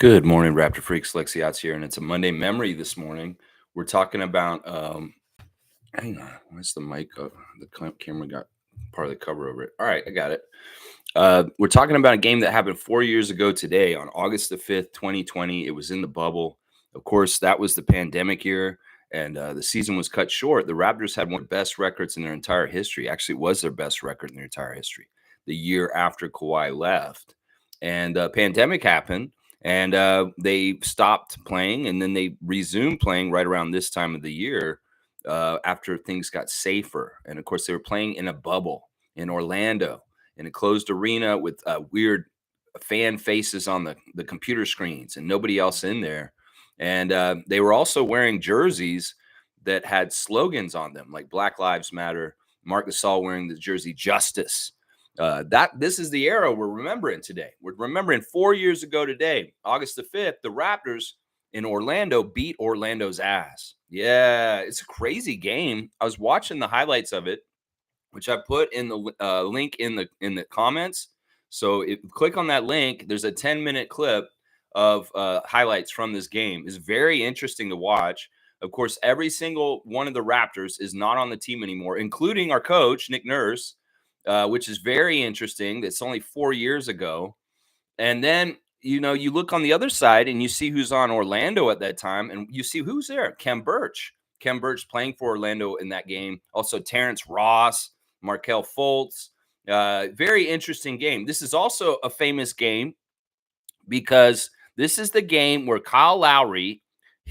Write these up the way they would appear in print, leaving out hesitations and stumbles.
Good morning, Raptor Freaks. Lexiot's here, and it's a Monday memory this morning. We're talking about, hang on, where's the mic? Camera got part of the cover over it. All right, I got it. We're talking about a game that happened 4 years ago today on August the 5th, 2020. It was in the bubble. Of course, that was the pandemic year, and the season was cut short. The Raptors had one of the best records in their entire history. Actually, it was their best record in their entire history the year after Kawhi left. And the pandemic happened, and they stopped playing, and then they resumed playing right around this time of the year after things got safer. And of course, they were playing in a bubble in Orlando in a closed arena with weird fan faces on the computer screens and nobody else in there. And they were also wearing jerseys that had slogans on them like Black Lives Matter. Mark Gasol wearing the jersey Justice. This is the era we're remembering today. We're remembering 4 years ago today, August the 5th, the Raptors in Orlando beat Orlando's ass. Yeah, it's a crazy game. I was watching the highlights of it, which I put in the link in the comments. So if click on that link, there's a 10-minute clip of highlights from this game. It's very interesting to watch. Of course, every single one of the Raptors is not on the team anymore, including our coach, Nick Nurse, which is very interesting. That's only 4 years ago. And then, you look on the other side and you see who's on Orlando at that time, and you see who's there. Kem Birch. Kem Birch playing for Orlando in that game. Also, Terrence Ross, Markel Fultz. Very interesting game. This is also a famous game because this is the game where Kyle Lowry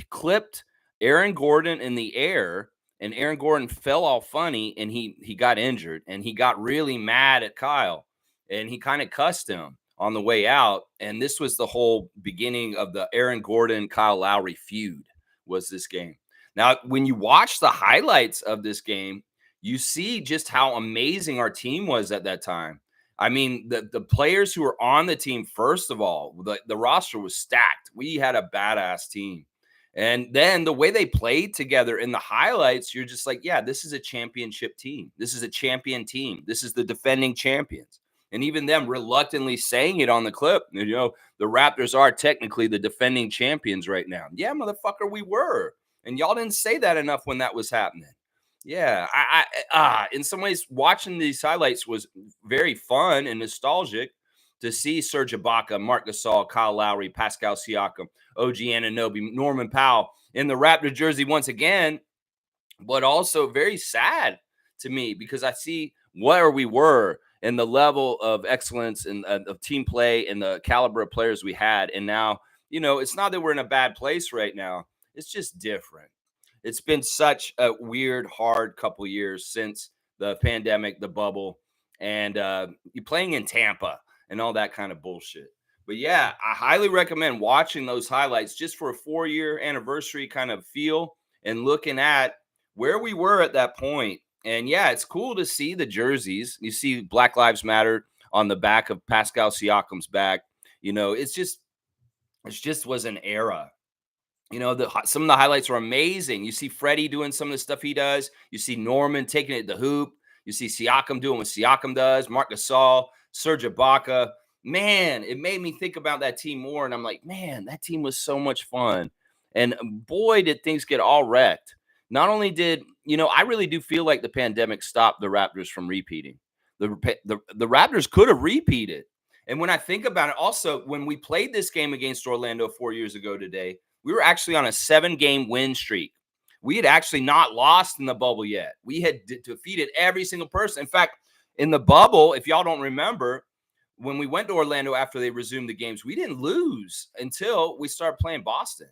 clipped Aaron Gordon in the air, and Aaron Gordon fell all funny, and he got injured, and he got really mad at Kyle, and he kind of cussed him on the way out. And this was the whole beginning of the Aaron Gordon Kyle Lowry feud, was this game. Now, when you watch the highlights of this game, you see just how amazing our team was at that time. I mean, the players who were on the team, first of all, the roster was stacked. We had a badass team. And then the way they played together in the highlights, you're just like, yeah, this is a championship team. This is a champion team. This is the defending champions. And even them reluctantly saying it on the clip, the Raptors are technically the defending champions right now. Yeah, motherfucker, we were. And y'all didn't say that enough when that was happening. Yeah, in some ways, watching these highlights was very fun and nostalgic to see Serge Ibaka, Marc Gasol, Kyle Lowry, Pascal Siakam, OG Anunoby, Norman Powell in the Raptor jersey once again, but also very sad to me because I see where we were and the level of excellence and of team play and the caliber of players we had. And now, it's not that we're in a bad place right now. It's just different. It's been such a weird, hard couple years since the pandemic, the bubble, and you playing in Tampa and all that kind of bullshit. But yeah, I highly recommend watching those highlights just for a 4-year anniversary kind of feel and looking at where we were at that point. And yeah, it's cool to see the jerseys. You see Black Lives Matter on the back of Pascal Siakam's back. It just was an era. Some of the highlights were amazing. You see Freddie doing some of the stuff he does. You see Norman taking it to the hoop. You see Siakam doing what Siakam does. Marc Gasol, Serge Ibaka. Man, it made me think about that team more. And I'm like, man, that team was so much fun. And boy, did things get all wrecked. Not only did, I really do feel like the pandemic stopped the Raptors from repeating. The Raptors could have repeated. And when I think about it, also, when we played this game against Orlando 4 years ago today, we were actually on a 7-game win streak. We had actually not lost in the bubble yet. We had defeated every single person. In fact, in the bubble, if y'all don't remember, when we went to Orlando after they resumed the games, we didn't lose until we started playing Boston.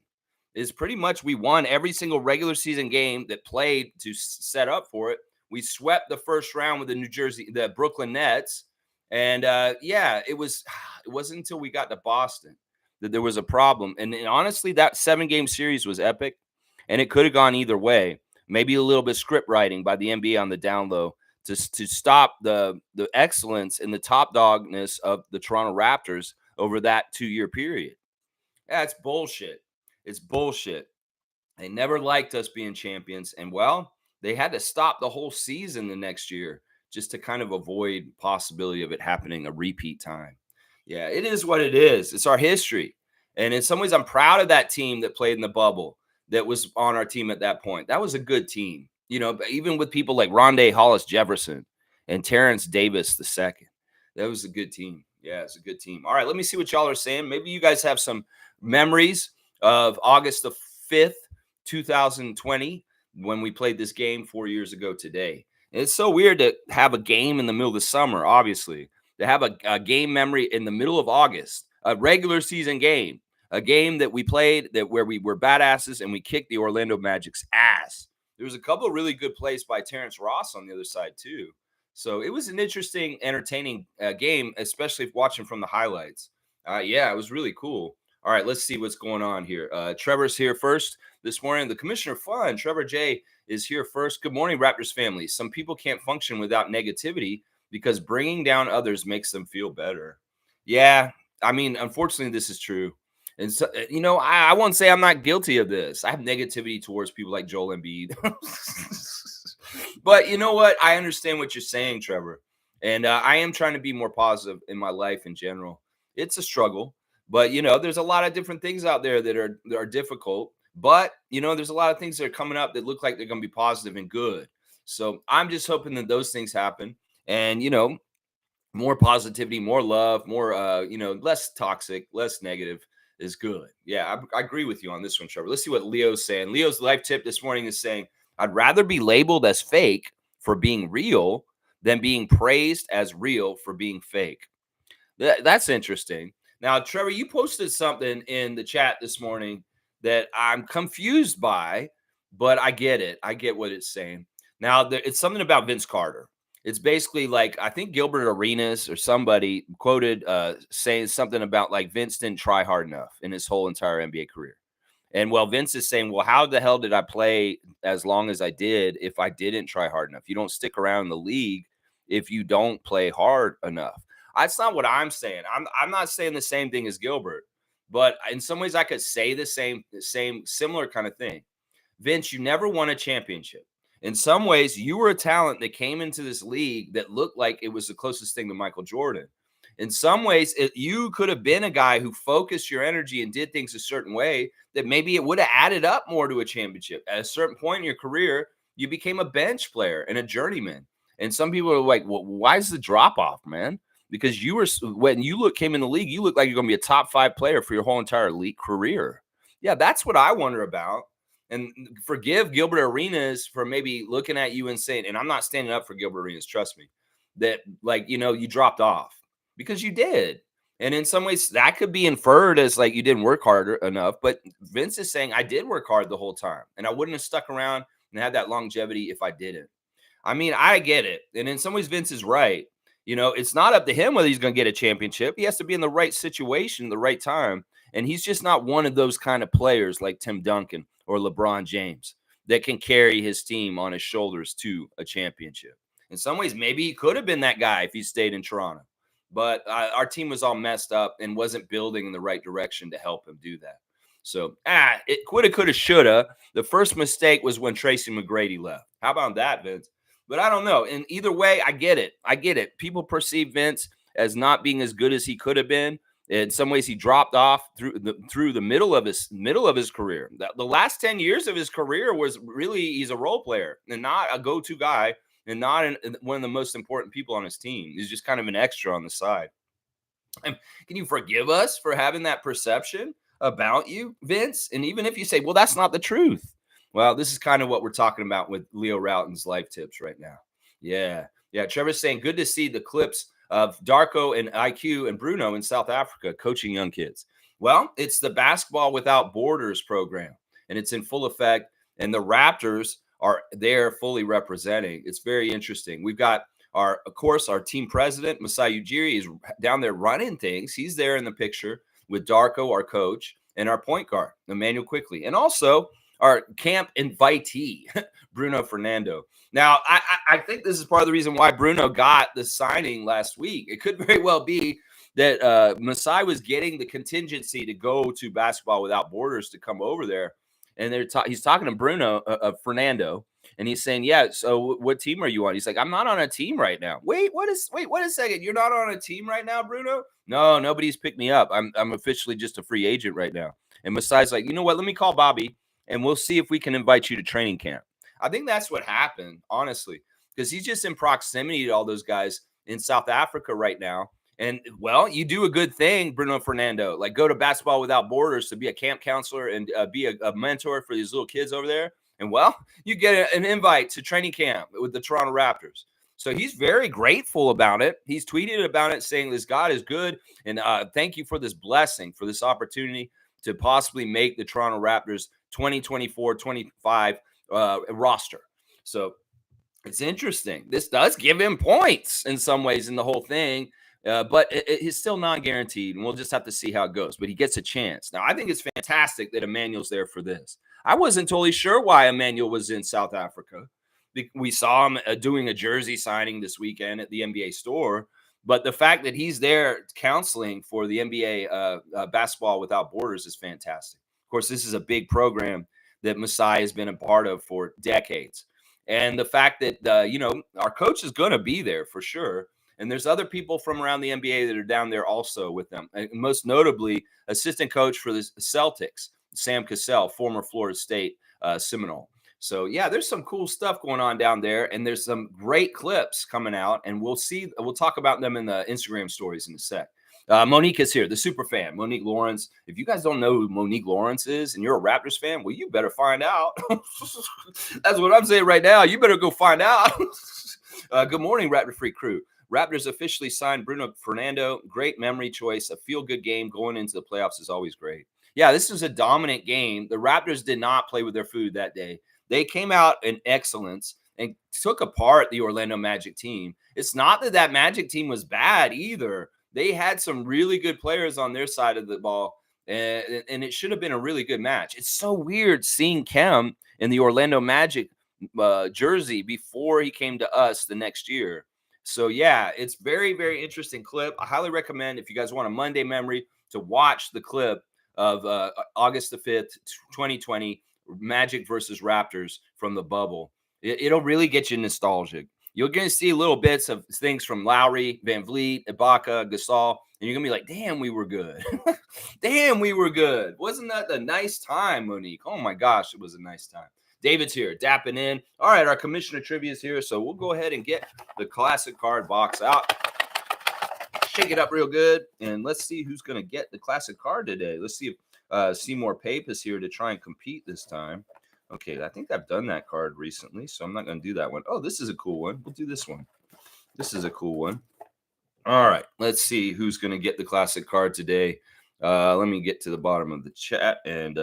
It's pretty much we won every single regular season game that played to set up for it. We swept the first round with the Brooklyn Nets. And it wasn't until we got to Boston that there was a problem. And honestly, that 7-game series was epic, and it could have gone either way. Maybe a little bit of script writing by the NBA on the down low to stop the excellence and the top dogness of the Toronto Raptors over that 2-year period. That's bullshit. It's bullshit. They never liked us being champions. And, well, they had to stop the whole season the next year just to kind of avoid possibility of it happening a repeat time. Yeah, it is what it is. It's our history. And in some ways, I'm proud of that team that played in the bubble that was on our team at that point. That was a good team, even with people like Rondé Hollis Jefferson and Terrence Davis II. That was a good team. Yeah, it's a good team. All right, let me see what y'all are saying. Maybe you guys have some memories of August the 5th, 2020, when we played this game 4 years ago today. And it's so weird to have a game in the middle of the summer, obviously, to have a game memory in the middle of August, a regular season game, a game that we played where we were badasses and we kicked the Orlando Magic's ass. There was a couple of really good plays by Terrence Ross on the other side too. So it was an interesting, entertaining game, especially watching from the highlights. Yeah, it was really cool. All right, let's see what's going on here. Trevor's here first this morning. The Commissioner Fun, Trevor J, is here first. Good morning, Raptors family. Some people can't function without negativity because bringing down others makes them feel better. Yeah, I mean, unfortunately, this is true. And so, I won't say I'm not guilty of this. I have negativity towards people like Joel Embiid. But you know what? I understand what you're saying, Trevor. And I am trying to be more positive in my life in general. It's a struggle, but there's a lot of different things out there that are difficult. But there's a lot of things that are coming up that look like they're going to be positive and good. So I'm just hoping that those things happen, and more positivity, more love, more less toxic, less negative is good. Yeah, I agree with you on this one, Trevor. Let's see what Leo's saying. Leo's life tip this morning is saying, I'd rather be labeled as fake for being real than being praised as real for being fake. That's interesting. Now, Trevor, you posted something in the chat this morning that I'm confused by, but I get it. I get what it's saying. Now, it's something about Vince Carter. It's basically like, I think Gilbert Arenas or somebody quoted saying something about like Vince didn't try hard enough in his whole entire NBA career. And Vince is saying, well, how the hell did I play as long as I did if I didn't try hard enough? You don't stick around in the league if you don't play hard enough. That's not what I'm saying. I'm not saying the same thing as Gilbert, but in some ways I could say the same similar kind of thing. Vince, you never won a championship. In some ways, you were a talent that came into this league that looked like it was the closest thing to Michael Jordan. In some ways, you could have been a guy who focused your energy and did things a certain way that maybe it would have added up more to a championship. At a certain point in your career, you became a bench player and a journeyman. And some people are like, well, why is the drop off, man? Because when you came in the league, you look like you're going to be a top 5 player for your whole entire league career. Yeah, that's what I wonder about. And forgive Gilbert Arenas for maybe looking at you and saying, and I'm not standing up for Gilbert Arenas, trust me, that you dropped off because you did. And in some ways that could be inferred as like you didn't work hard enough. But Vince is saying I did work hard the whole time and I wouldn't have stuck around and had that longevity if I didn't. I mean, I get it. And in some ways, Vince is right. It's not up to him whether he's going to get a championship. He has to be in the right situation, the right time. And he's just not one of those kind of players like Tim Duncan or LeBron James that can carry his team on his shoulders to a championship. In some ways, maybe he could have been that guy if he stayed in Toronto. But our team was all messed up and wasn't building in the right direction to help him do that. So, it coulda, shoulda. The first mistake was when Tracy McGrady left. How about that, Vince? But I don't know. And either way, I get it. People perceive Vince as not being as good as he could have been. In some ways, he dropped off through the middle of his career. The last 10 years of his career was really he's a role player and not a go-to guy and not one of the most important people on his team. He's just kind of an extra on the side. And can you forgive us for having that perception about you, Vince? And even if you say, well, that's not the truth. Well, this is kind of what we're talking about with Leo Routen's life tips right now. Yeah. Trevor's saying, good to see the clips of Darko and IQ and Bruno in South Africa coaching young kids. Well, it's the Basketball Without Borders program, and it's in full effect. And the Raptors are there fully representing. It's very interesting. We've got our team president, Masai Ujiri, is down there running things. He's there in the picture with Darko, our coach, and our point guard, Emmanuel Quickley. And also our camp invitee, Bruno Fernando. Now, I think this is part of the reason why Bruno got the signing last week. It could very well be that Masai was getting the contingency to go to Basketball Without Borders to come over there. And he's talking to Bruno, Fernando, and he's saying, yeah, so what team are you on? He's like, I'm not on a team right now. Wait a second. You're not on a team right now, Bruno? No, nobody's picked me up. I'm officially just a free agent right now. And Masai's like, you know what? Let me call Bobby and we'll see if we can invite you to training camp. I think that's what happened, honestly, because he's just in proximity to all those guys in South Africa right now. And well, you do a good thing, Bruno Fernando. Like go to Basketball Without Borders to be a camp counselor and be a mentor for these little kids over there. And well, you get an invite to training camp with the Toronto Raptors. So he's very grateful about it. He's tweeted about it saying this God is good. And thank you for this blessing, for this opportunity to possibly make the Toronto Raptors 2024-25 roster. So it's interesting. This does give him points in some ways in the whole thing. But it's still non-guaranteed, and we'll just have to see how it goes. But he gets a chance. Now, I think it's fantastic that Emmanuel's there for this. I wasn't totally sure why Emmanuel was in South Africa. We saw him doing a jersey signing this weekend at the NBA store. But the fact that he's there counseling for the NBA Basketball Without Borders is fantastic. Of course, this is a big program that Masai has been a part of for decades. And the fact that, our coach is going to be there for sure. And there's other people from around the NBA that are down there also with them. And most notably, assistant coach for the Celtics, Sam Cassell, former Florida State Seminole. So, yeah, there's some cool stuff going on down there. And there's some great clips coming out. And we'll talk about them in the Instagram stories in a sec. Monique is here, the super fan, Monique Lawrence. If you guys don't know who Monique Lawrence is and you're a Raptors fan, well, you better find out. That's what I'm saying right now. You better go find out. Good morning, Raptor Freak crew. Raptors officially signed Bruno Fernando. Great memory choice. A feel-good game going into the playoffs is always great. Yeah, this was a dominant game. The Raptors did not play with their food that day. They came out in excellence and took apart the Orlando Magic team. It's not that Magic team was bad either. They had some really good players on their side of the ball, and it should have been a really good match. It's so weird seeing Kem in the Orlando Magic jersey before he came to us the next year. So, yeah, it's very, very interesting clip. I highly recommend, if you guys want a Monday memory, to watch the clip of August the 5th, 2020, Magic versus Raptors from the bubble. It'll really get you nostalgic. You're going to see little bits of things from Lowry, Van Vliet, Ibaka, Gasol, and you're going to be like, damn, we were good. Damn, we were good. Wasn't that a nice time, Monique? Oh, my gosh, it was a nice time. David's here, dapping in. All right, our commissioner trivia is here, so we'll go ahead and get the classic card box out. Shake it up real good, and let's see who's going to get the classic card today. Let's see if Seymour Pape is here to try and compete this time. Okay, I think I've done that card recently, so I'm not going to do that one. Oh, this is a cool one. We'll do this one. This is a cool one. All right, let's see who's going to get the classic card today. Let me get to the bottom of the chat and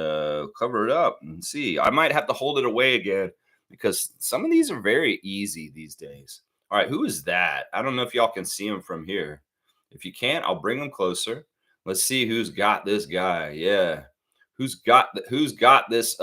cover it up and see. I might have to hold it away again because some of these are very easy these days. All right, who is that? I don't know if y'all can see him from here. If you can't, I'll bring him closer. Let's see who's got this guy. Yeah. Who's got this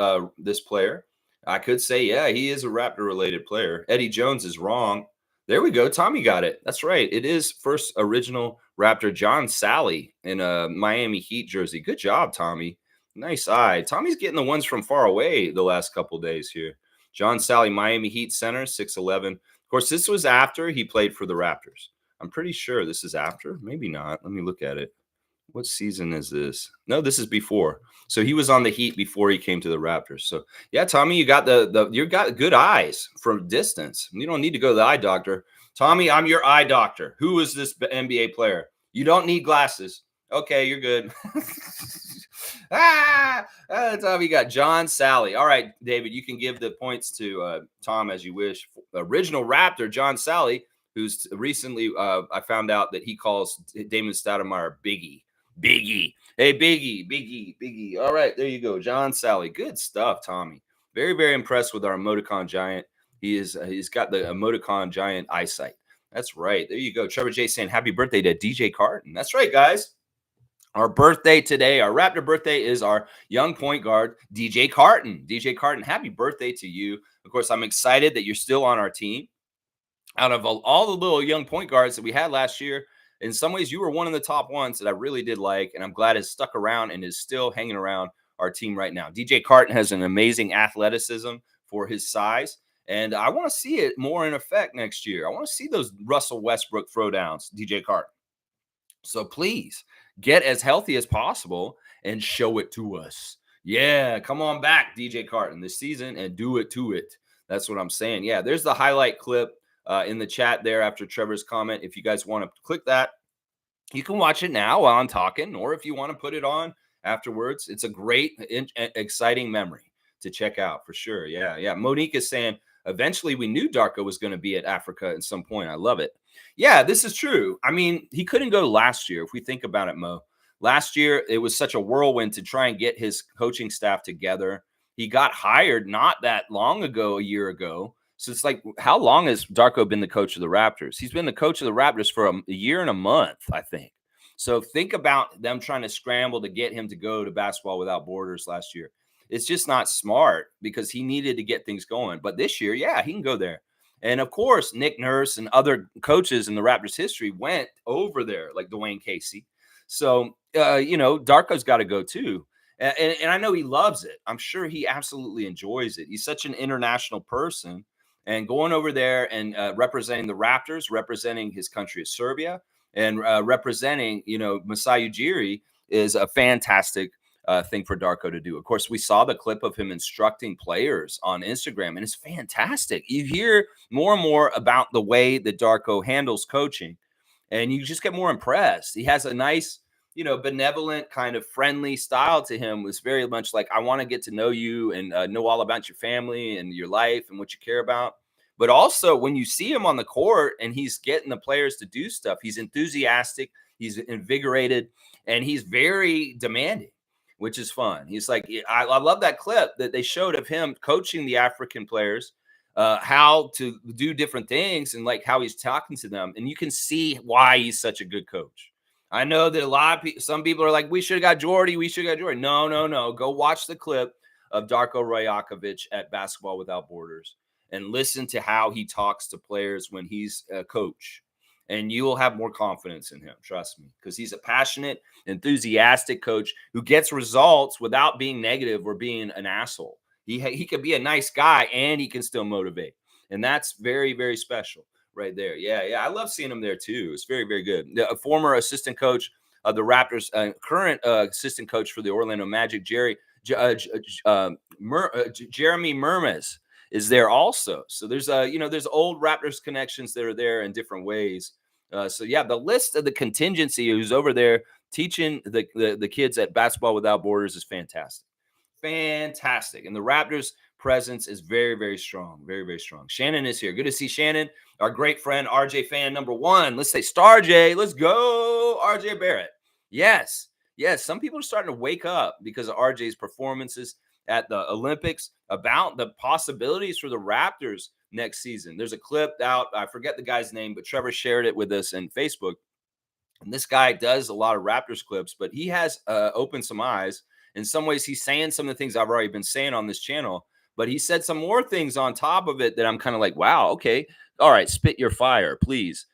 player? I could say, yeah, he is a Raptor-related player. Eddie Jones is wrong. There we go. Tommy got it. That's right. It is first original Raptor John Sally in a Miami Heat jersey. Good job, Tommy. Nice eye. Tommy's getting the ones from far away the last couple days here. John Sally, Miami Heat center, 6'11". Of course, this was after he played for the Raptors. I'm pretty sure this is after. Maybe not. Let me look at it. What season is this? No, this is before. So he was on the Heat before he came to the Raptors. So yeah, Tommy, you got you got good eyes from distance. You don't need to go to the eye doctor. Tommy, I'm your eye doctor. Who is this NBA player? You don't need glasses. Okay, you're good. Tommy got John Sally. All right, David, you can give the points to Tom as you wish. Original Raptor John Sally, who's recently I found out that he calls Damon Stoudemire Biggie. Biggie. Hey, Biggie. All right, there you go. John Sally. Good stuff, Tommy. Very, very impressed with our emoticon giant. He's got the emoticon giant eyesight. That's right. There you go. Trevor J saying happy birthday to DJ Carton. That's right, guys. Our birthday today, our Raptor birthday is our young point guard, DJ Carton. DJ Carton, happy birthday to you. Of course, I'm excited that you're still on our team. Out of all the little young point guards that we had last year, in some ways, you were one of the top ones that I really did like, and I'm glad has stuck around and is still hanging around our team right now. DJ Carton has an amazing athleticism for his size, and I want to see it more in effect next year. I want to see those Russell Westbrook throwdowns, DJ Carton. So please get as healthy as possible and show it to us. Yeah, come on back, DJ Carton, this season and do it to it. That's what I'm saying. Yeah, there's the highlight clip in the chat there after Trevor's comment. If you guys want to click that, you can watch it now while I'm talking, or if you want to put it on afterwards. It's a great, exciting memory to check out for sure. Yeah, yeah. Monique is saying eventually we knew Darko was going to be at Africa at some point. I love it. Yeah, this is true. I mean, he couldn't go last year if we think about it, Mo. Last year, it was such a whirlwind to try and get his coaching staff together. He got hired not that long ago, a year ago. So it's like, how long has Darko been the coach of the Raptors? He's been the coach of the Raptors for a year and a month, I think. So think about them trying to scramble to get him to go to Basketball Without Borders last year. It's just not smart because he needed to get things going. But this year, yeah, he can go there. And of course, Nick Nurse and other coaches in the Raptors history went over there, like Dwayne Casey. So, Darko's got to go too. And I know he loves it. I'm sure he absolutely enjoys it. He's such an international person. And going over there and representing the Raptors, representing his country of Serbia, and representing, Masai Ujiri is a fantastic thing for Darko to do. Of course, we saw the clip of him instructing players on Instagram, and it's fantastic. You hear more and more about the way that Darko handles coaching, and you just get more impressed. He has a nice, benevolent kind of friendly style to him. Was very much like, I want to get to know you and know all about your family and your life and what you care about. But also when you see him on the court and he's getting the players to do stuff, he's enthusiastic, he's invigorated, and he's very demanding, which is fun. He's like, I love that clip that they showed of him coaching the African players, how to do different things and like how he's talking to them. And you can see why he's such a good coach. I know that a lot of people, some people are like, we should have got Jordy. We should have got Jordy. No. Go watch the clip of Darko Rajakovic at Basketball Without Borders and listen to how he talks to players when he's a coach. And you will have more confidence in him. Trust me, because he's a passionate, enthusiastic coach who gets results without being negative or being an asshole. He could be a nice guy and he can still motivate. And that's very, very special. Right there. Yeah. I love seeing him there too. It's very, very good. A former assistant coach of the Raptors, current assistant coach for the Orlando Magic, Jeremy Mermes is there also. So there's there's old Raptors connections that are there in different ways. So yeah, the list of the contingency who's over there teaching the kids at Basketball Without Borders is fantastic. Fantastic. And the Raptors presence is very, very strong. Very, very strong. Shannon is here. Good to see Shannon, our great friend, RJ fan number one. Let's say Star J. Let's go, RJ Barrett. Yes. Some people are starting to wake up because of RJ's performances at the Olympics about the possibilities for the Raptors next season. There's a clip out. I forget the guy's name, but Trevor shared it with us in Facebook. And this guy does a lot of Raptors clips, but he has opened some eyes. In some ways, he's saying some of the things I've already been saying on this channel, but he said some more things on top of it that I'm kind of like, wow, okay. All right, spit your fire, please.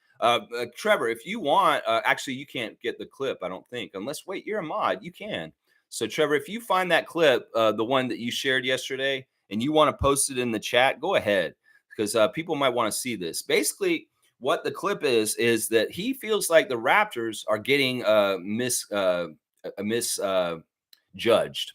Trevor, if you want, actually, you can't get the clip, I don't think, unless, wait, you're a mod. You can. So, Trevor, if you find that clip, the one that you shared yesterday, and you want to post it in the chat, go ahead, because people might want to see this. Basically, what the clip is that he feels like the Raptors are getting misjudged.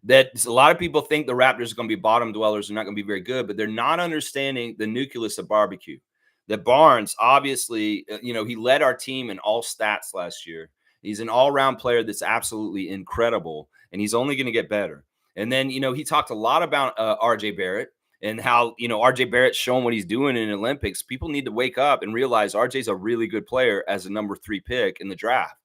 That a lot of people think the Raptors are going to be bottom dwellers and not going to be very good, but they're not understanding the nucleus of barbecue. That Barnes, obviously, he led our team in all stats last year. He's an all-around player that's absolutely incredible, and he's only going to get better. And then, he talked a lot about RJ Barrett and how, RJ Barrett's showing what he's doing in the Olympics. People need to wake up and realize RJ's a really good player as a number 3 pick in the draft.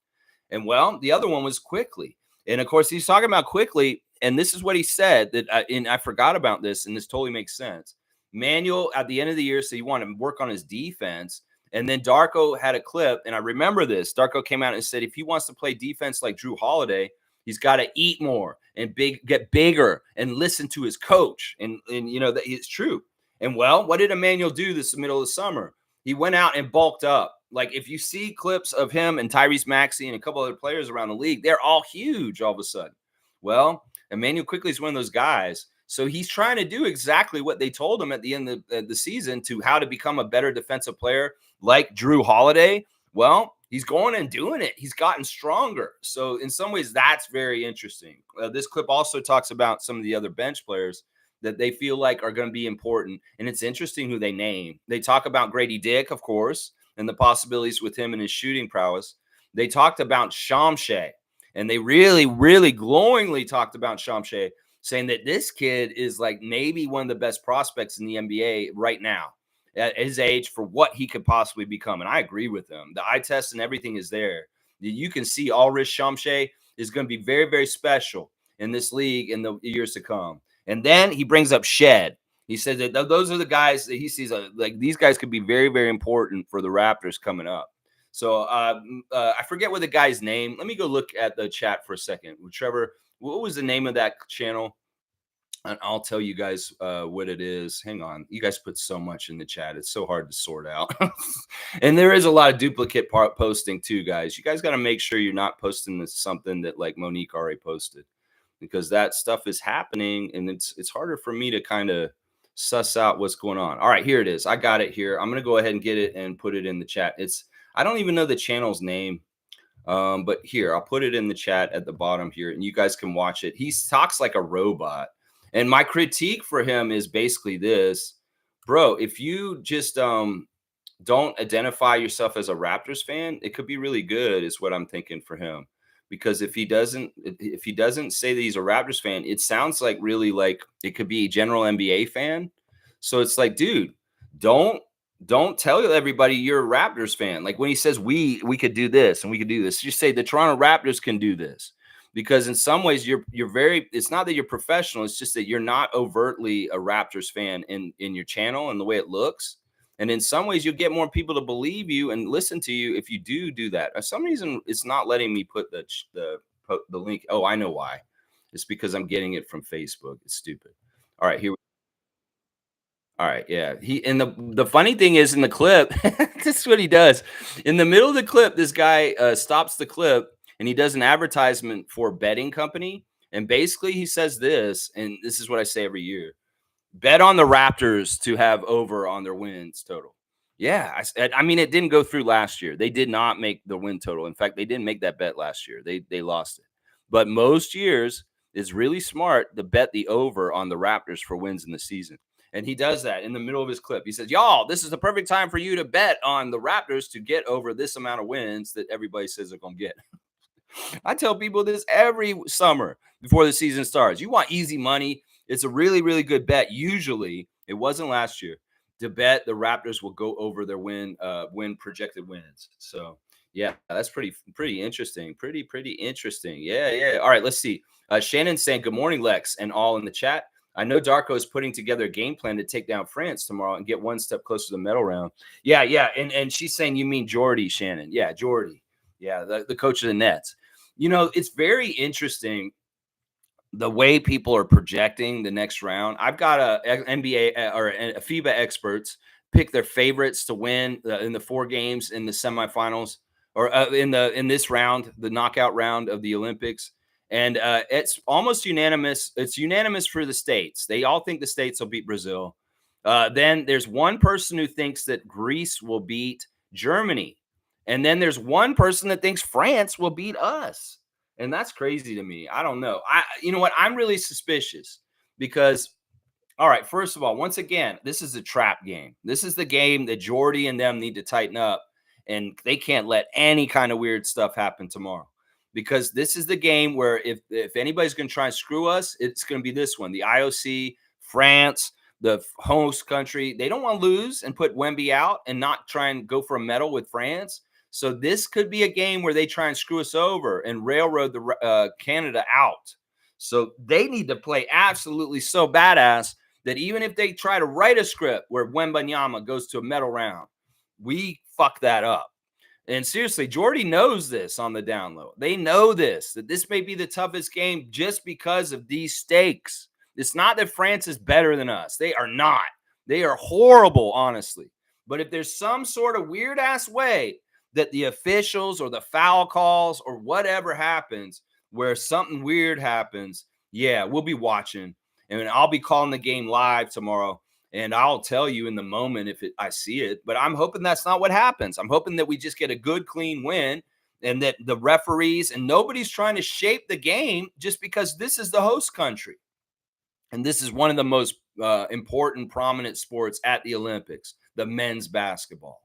And, well, the other one was Quickly. And, of course, he's talking about Quickly, and this is what he said, that and I forgot about this, and this totally makes sense. Manuel, at the end of the year, said he wanted to work on his defense. And then Darko had a clip, and I remember this. Darko came out and said if he wants to play defense like Drew Holiday, he's got to eat more and get bigger and listen to his coach. And that it's true. And, well, what did Emmanuel do this middle of the summer? He went out and bulked up. Like, if you see clips of him and Tyrese Maxey and a couple other players around the league, they're all huge all of a sudden. Well, Emmanuel Quickly is one of those guys. So he's trying to do exactly what they told him at the end of the season to how to become a better defensive player like Drew Holiday. Well, He's going and doing it. He's gotten stronger. So in some ways, that's very interesting. This clip also talks about some of the other bench players that they feel like are going to be important. And it's interesting who they name. They talk about Grady Dick, of course, and the possibilities with him and his shooting prowess. They talked about Shamshay, and they really, really glowingly talked about Shamshay, saying that this kid is like maybe one of the best prospects in the NBA right now at his age for what he could possibly become. And I agree with them. The eye test and everything is there. You can see Ulrich Shamshay is going to be very, very special in this league in the years to come. And then he brings up Shed. He says that those are the guys that he sees like these guys could be very, very important for the Raptors coming up. So I forget what the guy's name. Let me go look at the chat for a second. Trevor, what was the name of that channel? And I'll tell you guys what it is. Hang on. You guys put so much in the chat. It's so hard to sort out. And there is a lot of duplicate posting too, guys. You guys got to make sure you're not posting this something that like Monique already posted, because that stuff is happening and it's harder for me to kind of suss out what's going on. All right, here it is. I got it here. I'm going to go ahead and get it and put it in the chat. I don't even know the channel's name. But here, I'll put it in the chat at the bottom here and you guys can watch it. He talks like a robot. And my critique for him is basically this, bro, if you just don't identify yourself as a Raptors fan, it could be really good is what I'm thinking for him. Because if he doesn't say that he's a Raptors fan, it sounds like really like it could be a general NBA fan. So it's like, dude, don't tell everybody you're a Raptors fan. Like when he says we could do this and we could do this, just say the Toronto Raptors can do this. Because in some ways you're very, it's not that you're professional, it's just that you're not overtly a Raptors fan in your channel and the way it looks. And in some ways you'll get more people to believe you and listen to you if you do that. For some reason it's not letting me put the link. Oh, I know why. It's because I'm getting it from Facebook. It's stupid. All right, here. All right, yeah. And the funny thing is in the clip, this is what he does. In the middle of the clip, this guy stops the clip and he does an advertisement for a betting company. And basically he says this, and this is what I say every year. Bet on the Raptors to have over on their wins total. Yeah, I mean, it didn't go through last year. They did not make the win total. In fact, they didn't make that bet last year. They lost it. But most years, it's really smart to bet the over on the Raptors for wins in the season. And he does that in the middle of his clip. He says, y'all, this is the perfect time for you to bet on the Raptors to get over this amount of wins that everybody says they're going to get. I tell people this every summer before the season starts. You want easy money. It's a really, really good bet. Usually, it wasn't last year, to bet the Raptors will go over their win projected wins. So, yeah, that's pretty interesting. Pretty interesting. Yeah. All right, let's see. Shannon saying, good morning, Lex, and all in the chat. I know Darko is putting together a game plan to take down France tomorrow and get one step closer to the medal round. Yeah. And she's saying, you mean Jordy, Shannon. Yeah, Jordy. Yeah, the coach of the Nets. You know, it's very interesting the way people are projecting the next round. I've got a NBA or a FIBA experts pick their favorites to win in the 4 games in the semifinals or in this round, the knockout round of the Olympics. And it's almost unanimous. It's unanimous for the States. They all think the States will beat Brazil. Then there's one person who thinks that Greece will beat Germany. And then there's one person that thinks France will beat us. And that's crazy to me. I don't know. You know what? I'm really suspicious because, all right, first of all, once again, this is a trap game. This is the game that Jordy and them need to tighten up. And they can't let any kind of weird stuff happen tomorrow. Because this is the game where if anybody's going to try and screw us, it's going to be this one. The IOC, France, the host country, they don't want to lose and put Wemby out and not try and go for a medal with France. So this could be a game where they try and screw us over and railroad the Canada out. So they need to play absolutely so badass that even if they try to write a script where Wembanyama goes to a medal round, we fuck that up. And seriously, Jordy knows this on the down low. They know this, that this may be the toughest game just because of these stakes. It's not that France is better than us. They are not. They are horrible, honestly. But if there's some sort of weird-ass way that the officials or the foul calls or whatever happens where something weird happens, yeah, we'll be watching. And I'll be calling the game live tomorrow. And I'll tell you in the moment if I see it, but I'm hoping that's not what happens. I'm hoping that we just get a good, clean win and that the referees and nobody's trying to shape the game just because this is the host country. And this is one of the most important, prominent sports at the Olympics, the men's basketball.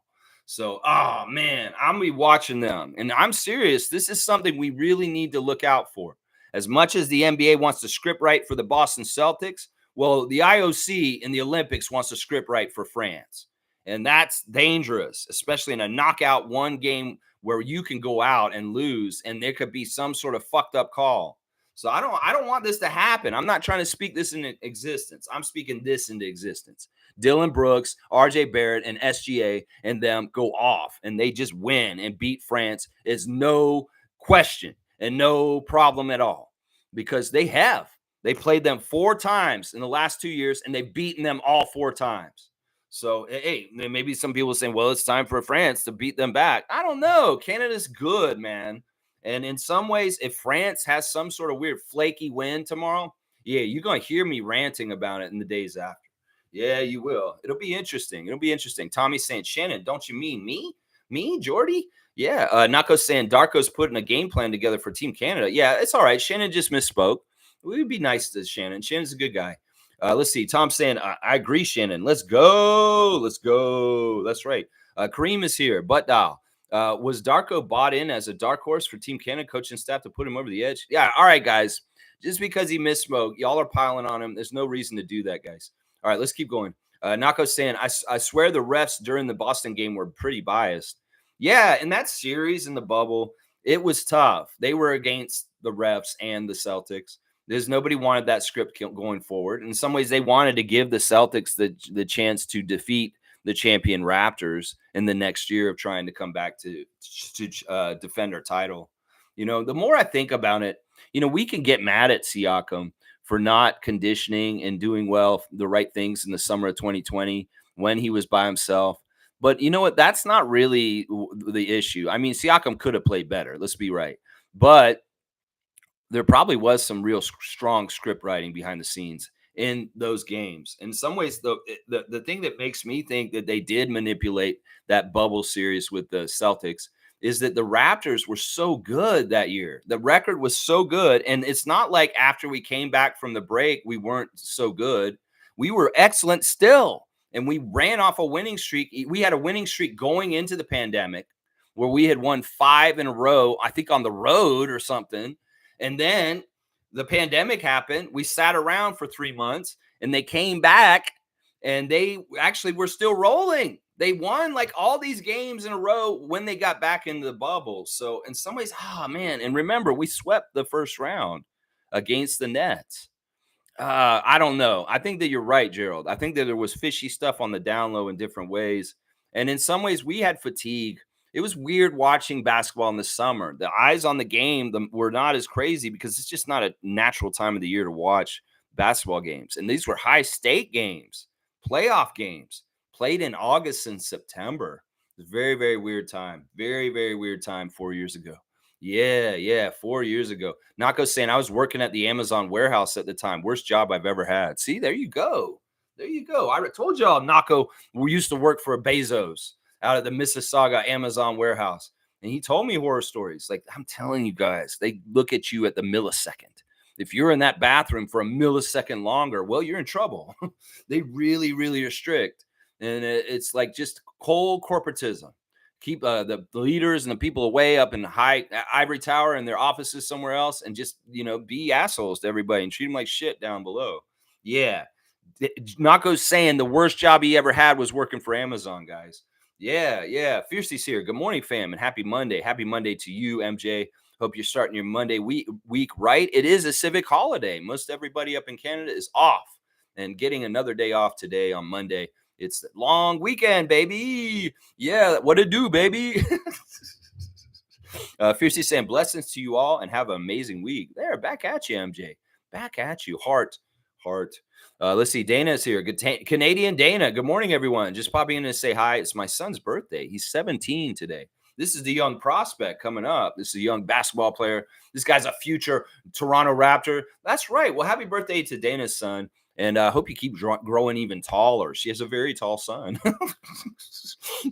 So, oh man, I'm gonna be watching them, and I'm serious. This is something we really need to look out for. As much as the NBA wants to script right for the Boston Celtics, well, the IOC in the Olympics wants to script right for France, and that's dangerous, especially in a knockout one game where you can go out and lose, and there could be some sort of fucked up call. So I don't want this to happen. I'm not trying to speak this into existence. I'm speaking this into existence. Dylan Brooks, RJ Barrett, and SGA and them go off and they just win and beat France is no question and no problem at all because they have. They played them 4 times in the last 2 years and they've beaten them all 4 times. So, hey, maybe some people saying, well, it's time for France to beat them back. I don't know. Canada's good, man. And in some ways, if France has some sort of weird flaky win tomorrow, yeah, you're going to hear me ranting about it in the days after. Yeah, you will. It'll be interesting. It'll be interesting. Tommy's saying, Shannon, don't you mean me? Me, Jordy? Yeah. Nako's saying Darko's putting a game plan together for Team Canada. Yeah, it's all right. Shannon just misspoke. We would be nice to Shannon. Shannon's a good guy. Let's see. Tom's saying, I agree, Shannon. Let's go. Let's go. That's right. Kareem is here. Butt dial. Was Darko bought in as a dark horse for Team Canada coaching staff to put him over the edge? Yeah. All right, guys. Just because he misspoke, y'all are piling on him. There's no reason to do that, guys. All right, let's keep going. Nako's saying, I swear the refs during the Boston game were pretty biased. Yeah, in that series in the bubble, it was tough. They were against the refs and the Celtics. There's nobody wanted that script going forward. In some ways, they wanted to give the Celtics the chance to defeat the champion Raptors in the next year of trying to come back to defend our title. You know, the more I think about it, you know, we can get mad at Siakam for not conditioning and doing well, the right things in the summer of 2020 when he was by himself. But you know what? That's not really the issue. I mean, Siakam could have played better. Let's be right. But there probably was some real strong script writing behind the scenes in those games. In some ways, the thing that makes me think that they did manipulate that bubble series with the Celtics is that the Raptors were so good that year. The record was so good. And it's not like after we came back from the break, we weren't so good. We were excellent still. And we ran off a winning streak. We had a winning streak going into the pandemic where we had won 5 in a row, I think on the road or something. And then the pandemic happened. We sat around for 3 months and they came back and they actually were still rolling. They won like all these games in a row when they got back into the bubble. So in some ways, man. And remember, we swept the first round against the Nets. I don't know. I think that you're right, Gerald. I think that there was fishy stuff on the down low in different ways. And in some ways, we had fatigue. It was weird watching basketball in the summer. The eyes on the game were not as crazy because it's just not a natural time of the year to watch basketball games. And these were high-stake games, playoff games, played in August and September. It was a very, very weird time. Very, very weird time 4 years ago. Yeah, 4 years ago. Nako's saying I was working at the Amazon warehouse at the time. Worst job I've ever had. See, there you go. There you go. I told y'all Nako used to work for Bezos out at the Mississauga Amazon warehouse. And he told me horror stories. Like, I'm telling you guys, they look at you at the millisecond. If you're in that bathroom for a millisecond longer, well, you're in trouble. They really, really are strict. And it's like just cold corporatism. Keep the leaders and the people away up in the high ivory tower in their offices somewhere else and just, be assholes to everybody and treat them like shit down below. Yeah. Nako's saying the worst job he ever had was working for Amazon, guys. Yeah. Fiercely's here. Good morning, fam, and happy Monday. Happy Monday to you, MJ. Hope you're starting your Monday week right. It is a civic holiday. Most everybody up in Canada is off and getting another day off today on Monday. It's the long weekend, baby. Yeah, what it do, baby? Fiercely saying blessings to you all and have an amazing week. There, back at you, MJ. Back at you. Heart. Let's see. Dana is here. Good Canadian Dana. Good morning, everyone. Just popping in to say hi. It's my son's birthday. He's 17 today. This is the young prospect coming up. This is a young basketball player. This guy's a future Toronto Raptor. That's right. Well, happy birthday to Dana's son. And I hope you keep growing even taller. She has a very tall son.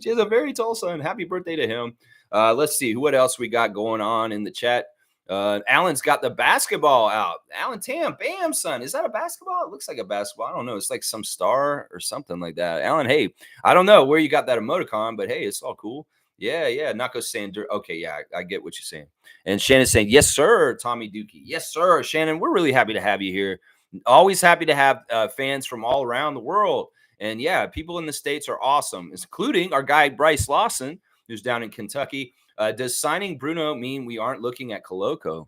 She has a very tall son. Happy birthday to him. Let's see what else we got going on in the chat. Alan's got the basketball out. Alan Tam, bam, son. Is that a basketball? It looks like a basketball. I don't know. It's like some star or something like that. Alan, hey, I don't know where you got that emoticon, but hey, it's all cool. Yeah, yeah. Nako saying, okay, yeah, I get what you're saying. And Shannon's saying, yes, sir, Tommy Dookie. Yes, sir, Shannon. We're really happy to have you here. Always happy to have fans from all around the world. And yeah, people in the States are awesome, including our guy, Bryce Lawson, who's down in Kentucky. Does signing Bruno mean we aren't looking at Koloko?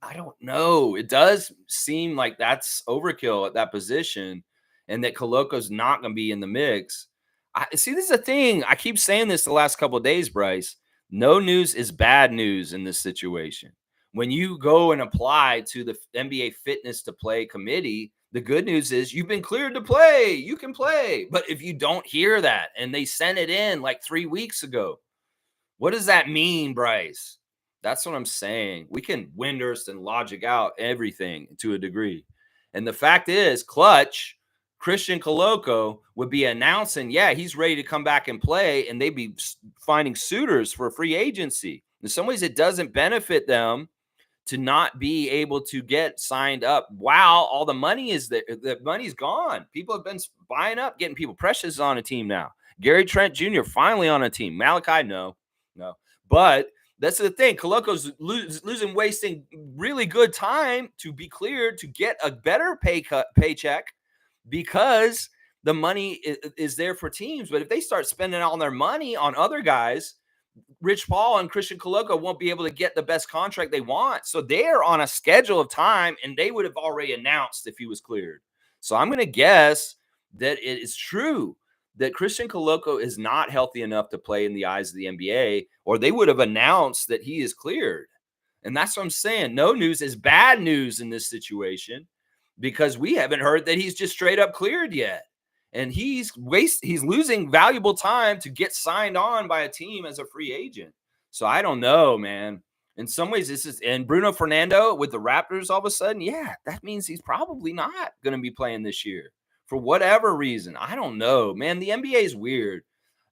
I don't know. It does seem like that's overkill at that position and that Koloko's not going to be in the mix. I see. This is a thing. I keep saying this the last couple of days, Bryce. No news is bad news in this situation. When you go and apply to the NBA Fitness to Play committee, the good news is you've been cleared to play. You can play. But if you don't hear that and they sent it in like 3 weeks ago, what does that mean, Bryce? That's what I'm saying. We can Windhurst and logic out everything to a degree. And the fact is, Clutch, Christian Koloko would be announcing, yeah, he's ready to come back and play, and they'd be finding suitors for free agency. In some ways, it doesn't benefit them to not be able to get signed up while all the money is there. The money's gone. People have been buying up, getting people. Precious is on a team now. Gary Trent Jr. finally on a team. Malachi, no. But that's the thing. Koloko's losing, wasting really good time to be cleared to get a better paycheck because the money is there for teams. But if they start spending all their money on other guys, Rich Paul and Christian Koloko won't be able to get the best contract they want. So they're on a schedule of time, and they would have already announced if he was cleared. So I'm going to guess that it is true that Christian Koloko is not healthy enough to play in the eyes of the NBA, or they would have announced that he is cleared. And that's what I'm saying. No news is bad news in this situation because we haven't heard that he's just straight up cleared yet. And he's losing valuable time to get signed on by a team as a free agent. So I don't know, man. In some ways, this is, and Bruno Fernando with the Raptors all of a sudden, yeah, that means he's probably not going to be playing this year for whatever reason. I don't know, man. The NBA is weird.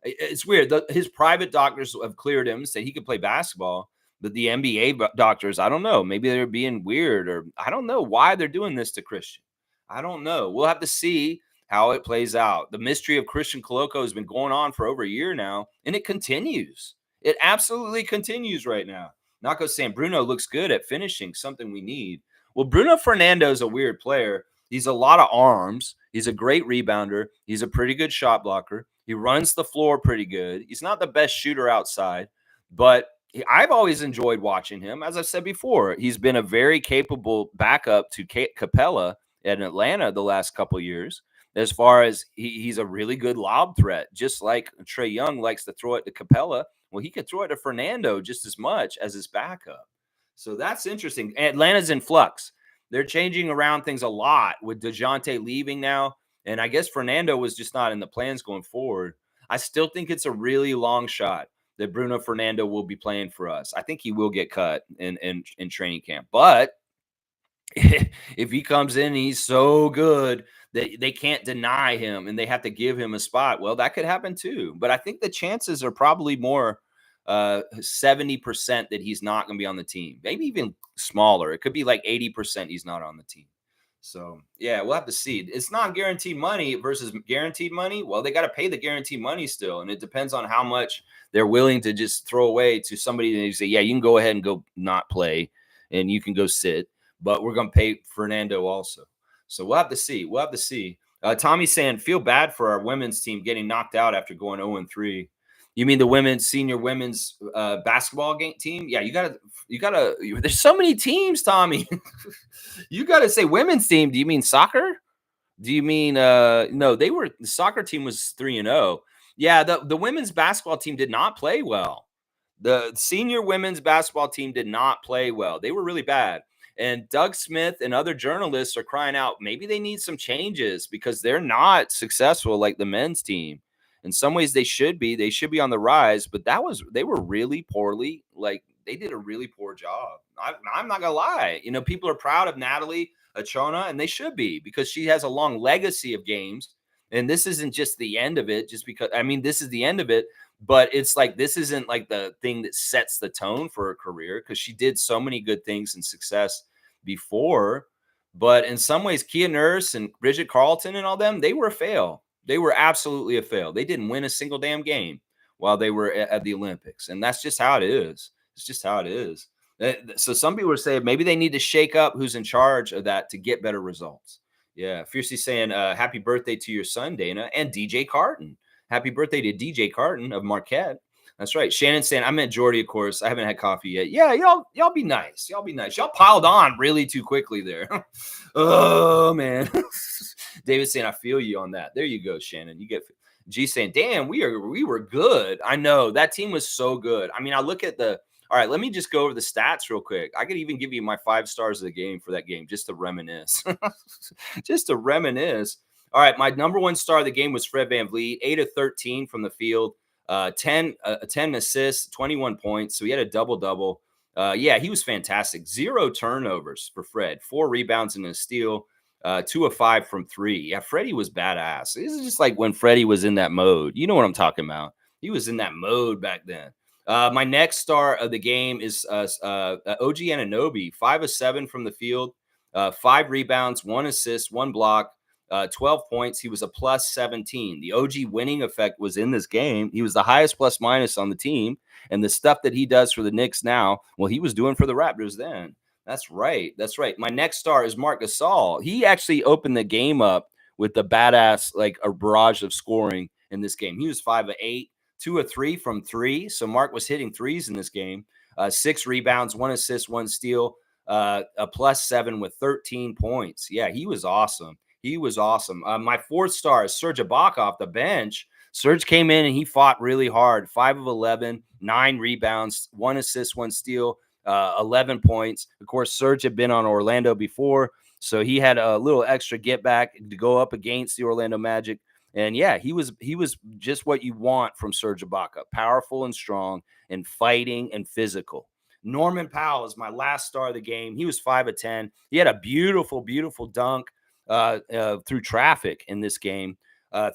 It's weird. His private doctors have cleared him, say he could play basketball. But the NBA doctors, I don't know. Maybe they're being weird, or I don't know why they're doing this to Christian. I don't know. We'll have to see how it plays out. The mystery of Christian Koloko has been going on for over a year now, and it continues. It absolutely continues right now. Nako saying Bruno looks good at finishing, something we need. Well, Bruno Fernando is a weird player. He's a lot of arms. He's a great rebounder. He's a pretty good shot blocker. He runs the floor pretty good. He's not the best shooter outside, but I've always enjoyed watching him. As I've said before, he's been a very capable backup to Capella in Atlanta the last couple of years. As far as he's a really good lob threat, just like Trae Young likes to throw it to Capella. Well, he could throw it to Fernando just as much as his backup. So that's interesting. Atlanta's in flux. They're changing around things a lot with DeJounte leaving now. And I guess Fernando was just not in the plans going forward. I still think it's a really long shot that Bruno Fernando will be playing for us. I think he will get cut in training camp. But if he comes in and he's so good that they can't deny him and they have to give him a spot, well, that could happen too. But I think the chances are probably more 70% that he's not going to be on the team. Maybe even smaller. It could be like 80% he's not on the team. So, yeah, we'll have to see. It's not guaranteed money versus guaranteed money. Well, they got to pay the guaranteed money still. And it depends on how much they're willing to just throw away to somebody that you say, yeah, you can go ahead and go not play and you can go sit. But we're going to pay Fernando also. So we'll have to see. We'll have to see. Tommy's saying, feel bad for our women's team getting knocked out after going 0-3. You mean the senior women's basketball team? Yeah, you gotta. There's so many teams, Tommy. You gotta say women's team. Do you mean soccer? Do you mean no? The soccer team was 3-0. Yeah, the women's basketball team did not play well. The senior women's basketball team did not play well. They were really bad. And Doug Smith and other journalists are crying out, maybe they need some changes because they're not successful like the men's team. In some ways, they should be. They should be on the rise, but they were really poorly they did a really poor job. I'm not gonna lie. You know, people are proud of Natalie Achona, and they should be, because she has a long legacy of games. And this isn't just the end of it, just because, I mean, this is the end of it, but it's like, this isn't like the thing that sets the tone for her career, because she did so many good things and success before. But in some ways, Kia Nurse and Bridget Carlton and all them, they were a fail. They were absolutely a fail. They didn't win a single damn game while they were at the Olympics. And that's just how it is. It's just how it is. So some people are saying maybe they need to shake up who's in charge of that to get better results. Yeah. Fiercely saying, happy birthday to your son, Dana, and DJ Carton. Happy birthday to DJ Carton of Marquette. That's right. Shannon saying, I meant Jordy, of course. I haven't had coffee yet. Yeah, y'all be nice. Y'all be nice. Y'all piled on really too quickly there. Oh, man. David saying, I feel you on that. There you go, Shannon. You get G saying, damn, we were good. I know that team was so good. I mean, I look at all right, let me just go over the stats real quick. I could even give you my 5 stars of the game for that game, just to reminisce. Just to reminisce. All right, my number 1 star of the game was Fred VanVleet, 8 of 13 from the field, 10 assists, 21 points. So he had a double-double. Yeah, he was fantastic. 0 turnovers for Fred, 4 rebounds and a steal, 2 of 5 from 3. Yeah, Freddie was badass. This is just like when Freddie was in that mode. You know what I'm talking about. He was in that mode back then. My next star of the game is OG Anunoby, 5 of 7 from the field, 5 rebounds, 1 assist, 1 block, 12 points. He was a plus 17. The OG winning effect was in this game. He was the highest plus minus on the team. And the stuff that he does for the Knicks now, well, he was doing for the Raptors then. That's right. That's right. My next star is Marc Gasol. He actually opened the game up with the badass, like a barrage of scoring in this game. He was 5 of 8. 2 of 3 from 3. So Mark was hitting threes in this game. 6 rebounds, 1 assist, 1 steal, a plus 7 with 13 points. Yeah, he was awesome. He was awesome. My 4th star is Serge Ibaka off the bench. Serge came in and he fought really hard. 5 of 11, 9 rebounds, 1 assist, 1 steal, 11 points. Of course, Serge had been on Orlando before, so he had a little extra get back to go up against the Orlando Magic. And yeah, he was just what you want from Serge Ibaka, powerful and strong and fighting and physical. Norman Powell is my last star of the game. He was 5 of 10. He had a beautiful, beautiful dunk through traffic in this game.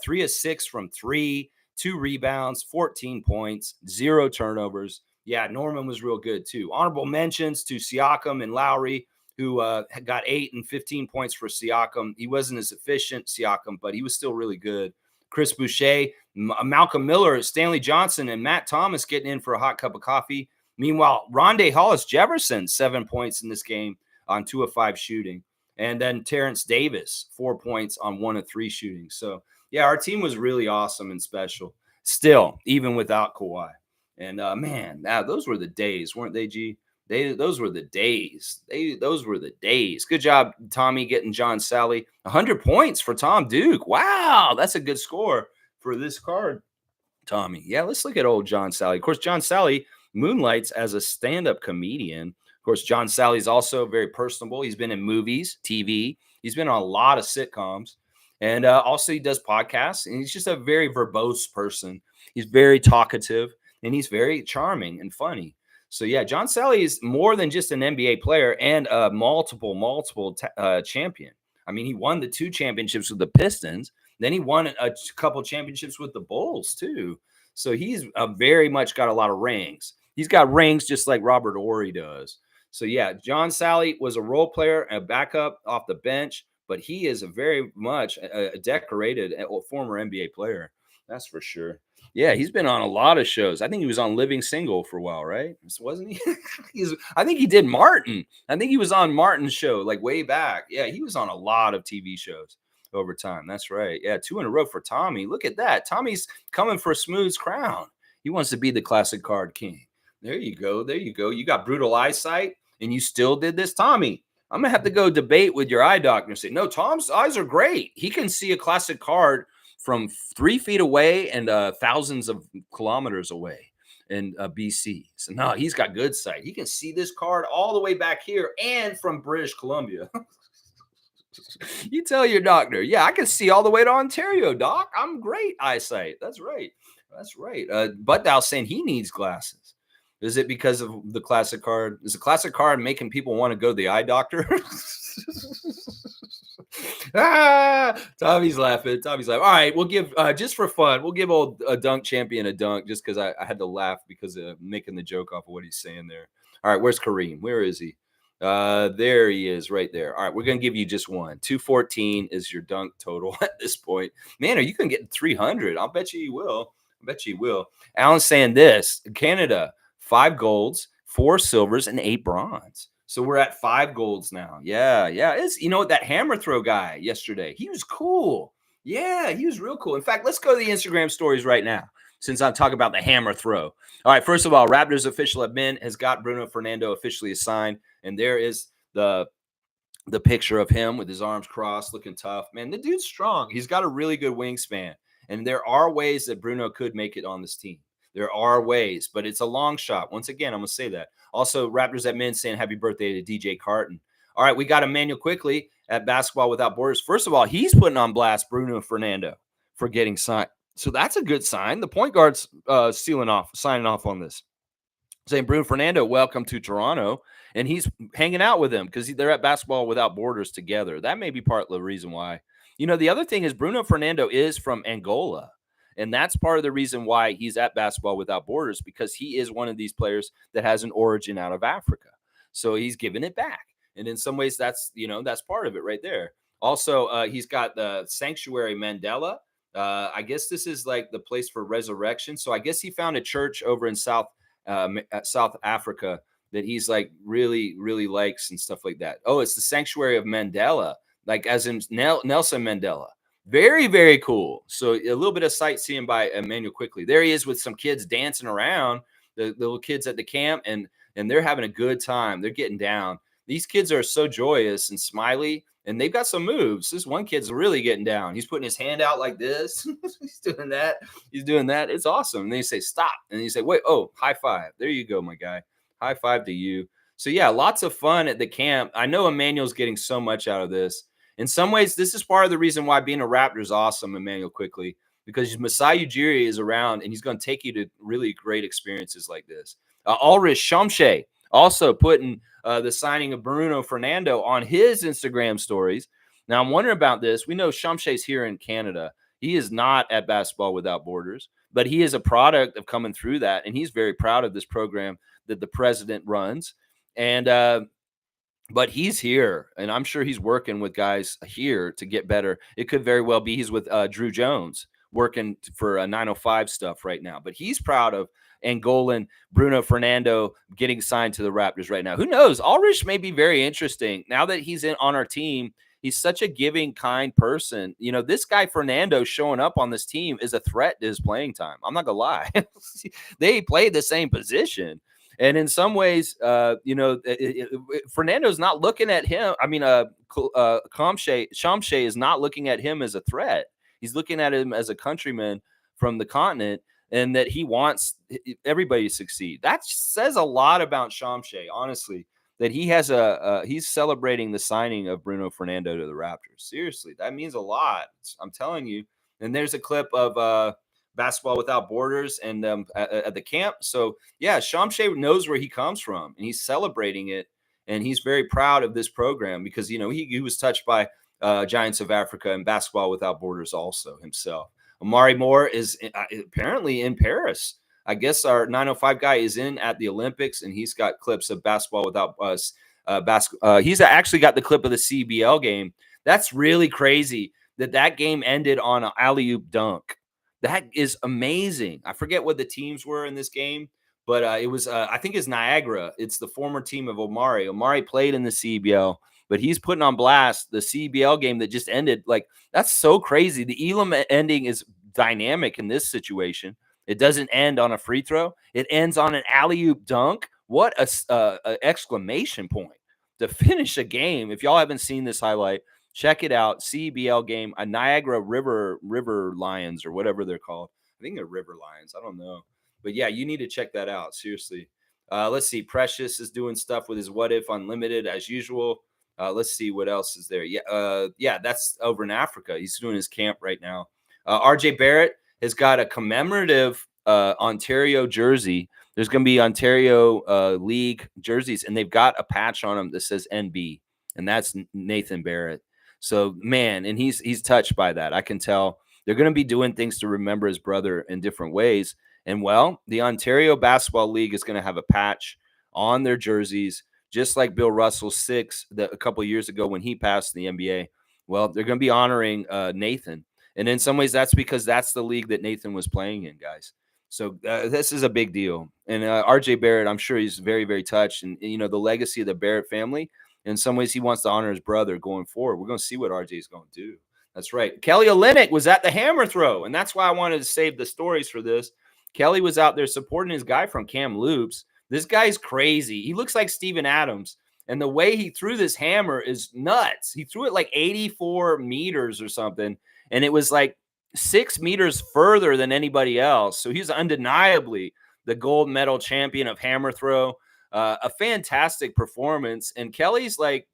3 of 6 from 3, 2 rebounds, 14 points, 0 turnovers. Yeah, Norman was real good too. Honorable mentions to Siakam and Lowry, who got 8 and 15 points for Siakam. He wasn't as efficient, Siakam, but he was still really good. Chris Boucher, Malcolm Miller, Stanley Johnson, and Matt Thomas getting in for a hot cup of coffee. Meanwhile, Rondé Hollis-Jefferson, 7 points in this game on 2 of 5 shooting. And then Terrence Davis, 4 points on 1 of 3 shooting. So, yeah, our team was really awesome and special still, even without Kawhi. And, man, those were the days, weren't they, G? Those were the days. Those were the days. Good job, Tommy, getting John Sally. 100 points for Tom Duke. Wow, that's a good score for this card, Tommy. Yeah, let's look at old John Sally. Of course, John Sally moonlights as a stand-up comedian. Of course, John Sally's also very personable. He's been in movies, TV. He's been on a lot of sitcoms. And also he does podcasts. And he's just a very verbose person. He's very talkative. And he's very charming and funny. So, yeah, John Sally is more than just an NBA player and a multiple champion. I mean, he won the 2 championships with the Pistons. Then he won a couple championships with the Bulls, too. So he's very much got a lot of rings. He's got rings just like Robert Horry does. So, yeah, John Sally was a role player, a backup off the bench, but he is a very much a decorated former NBA player. That's for sure. Yeah, he's been on a lot of shows. I think he was on Living Single for a while, right? Wasn't he? I think he did Martin. I think he was on Martin's show like way back. Yeah, he was on a lot of TV shows over time. That's right. Yeah, 2 in a row for Tommy. Look at that. Tommy's coming for a smooth crown. He wants to be the classic card king. There you go. There you go. You got brutal eyesight and you still did this, Tommy. I'm going to have to go debate with your eye doctor and say, no, Tom's eyes are great. He can see a classic card from 3 feet away and thousands of kilometers away in BC. So no, he's got good sight. He can see this card all the way back here and from British Columbia. You tell your doctor, yeah, I can see all the way to Ontario, doc. I'm great eyesight. That's right. That's right. But Dow's saying he needs glasses. Is it because of the classic card? Is the classic card making people want to go to the eye doctor? Tommy's laughing. Tommy's like, all right, we'll give just for fun, we'll give old dunk champion a dunk just because I had to laugh because of making the joke off of what he's saying there. All right, where's Kareem? Where is he? There he is, right there. All right, we're gonna give you just one. 214 is your dunk total at this point. Man, are you gonna get 300? I'll bet you will. I bet you will. Alan's saying this: Canada, 5 golds, 4 silvers, and 8 bronze. So we're at 5 golds now. Yeah. It's what, that hammer throw guy yesterday. He was cool. Yeah, he was real cool. In fact, let's go to the Instagram stories right now, since I'm talking about the hammer throw. All right, first of all, Raptors official admin has got Bruno Fernando officially assigned, and there is the picture of him with his arms crossed, looking tough. Man, the dude's strong. He's got a really good wingspan, and there are ways that Bruno could make it on this team. There are ways, but it's a long shot. Once again, I'm going to say that. Also, Raptors admin saying happy birthday to DJ Carton. All right, we got Emmanuel quickly at Basketball Without Borders. First of all, he's putting on blast Bruno Fernando for getting signed. So that's a good sign. The point guard's signing off on this, saying Bruno Fernando, welcome to Toronto. And he's hanging out with him because they're at Basketball Without Borders together. That may be part of the reason why. The other thing is Bruno Fernando is from Angola. And that's part of the reason why he's at Basketball Without Borders, because he is one of these players that has an origin out of Africa. So he's giving it back. And in some ways, that's part of it right there. Also, he's got the Sanctuary Mandela. I guess this is like the place for resurrection. So I guess he found a church over in South Africa that he's like really, really likes and stuff like that. Oh, it's the Sanctuary of Mandela, like as in Nelson Mandela. Very, very cool. So a little bit of sightseeing by Emmanuel quickly. There he is with some kids dancing around, the little kids at the camp, and they're having a good time. They're getting down. These kids are so joyous and smiley, and they've got some moves. This one kid's really getting down. He's putting his hand out like this. He's doing that. He's doing that. It's awesome. And then you say, stop. And then you say, wait, oh, high five. There you go, my guy. High five to you. So, yeah, lots of fun at the camp. I know Emmanuel's getting so much out of this. In some ways, this is part of the reason why being a Raptor is awesome, Emmanuel, quickly, because Masai Ujiri is around, and he's going to take you to really great experiences like this. Ulrich Shamshe also putting the signing of Bruno Fernando on his Instagram stories. Now, I'm wondering about this. We know Shamshe's here in Canada. He is not at Basketball Without Borders, but he is a product of coming through that, and he's very proud of this program that the president runs. And but he's here, and I'm sure he's working with guys here to get better. It could very well be he's with Drew Jones working for 905 stuff right now. But he's proud of Angolan Bruno Fernando getting signed to the Raptors right now. Who knows? Ulrich may be very interesting now that he's on our team. He's such a giving, kind person. This guy Fernando showing up on this team is a threat to his playing time. I'm not gonna lie. They play the same position. And in some ways, Fernando's not looking at him. I mean, Shamshe is not looking at him as a threat. He's looking at him as a countryman from the continent, and that he wants everybody to succeed. That says a lot about Shamshe, honestly, that he has he's celebrating the signing of Bruno Fernando to the Raptors. Seriously, that means a lot. I'm telling you. And there's a clip of Basketball Without Borders and at the camp. So yeah, Shamshe knows where he comes from, and he's celebrating it, and he's very proud of this program because he was touched by Giants of Africa and Basketball Without Borders also himself. Amari Moore is apparently in Paris. I guess our 905 guy is in at the Olympics, and he's got clips of Basketball Without Us. He's actually got the clip of the CBL game. That's really crazy that game ended on an alley-oop dunk. That is amazing. I forget what the teams were in this game, but it was, I think it's Niagara. It's the former team of Omari. Omari played in the CBL, but he's putting on blast the CBL game that just ended. Like, that's so crazy. The Elam ending is dynamic in this situation. It doesn't end on a free throw. It ends on an alley-oop dunk. What a exclamation point to finish a game. If y'all haven't seen this highlight, check it out. CBL game, a Niagara River Lions or whatever they're called. I think they're River Lions. I don't know. But yeah, you need to check that out. Seriously. Let's see. Precious is doing stuff with his What If Unlimited as usual. Let's see what else is there. Yeah, that's over in Africa. He's doing his camp right now. RJ Barrett has got a commemorative Ontario jersey There's going to be Ontario League jerseys, and they've got a patch on them that says NB, and that's Nathan Barrett. So man, and he's touched by that. I can tell they're going to be doing things to remember his brother in different ways. And well, the Ontario Basketball League is going to have a patch on their jerseys, just like Bill Russell's six a couple of years ago when he passed the NBA. Well, they're going to be honoring Nathan, and in some ways, that's because that's the league that Nathan was playing in, guys. So this is a big deal. And RJ Barrett, I'm sure he's very, very touched. And, you know, the legacy of the Barrett family, in some ways, he wants to honor his brother going forward. We're going to see what RJ is going to do. That's right. Kelly Olynyk was at the hammer throw. And that's why I wanted to save the stories for this. Kelly was out there supporting his guy from Kamloops. This guy's crazy. He looks like Steven Adams. And the way he threw this hammer is nuts. He threw it like 84 meters or something. And it was like 6 meters further than anybody else. So he's undeniably the gold medal champion of hammer throw. A fantastic performance. And Kelly's like,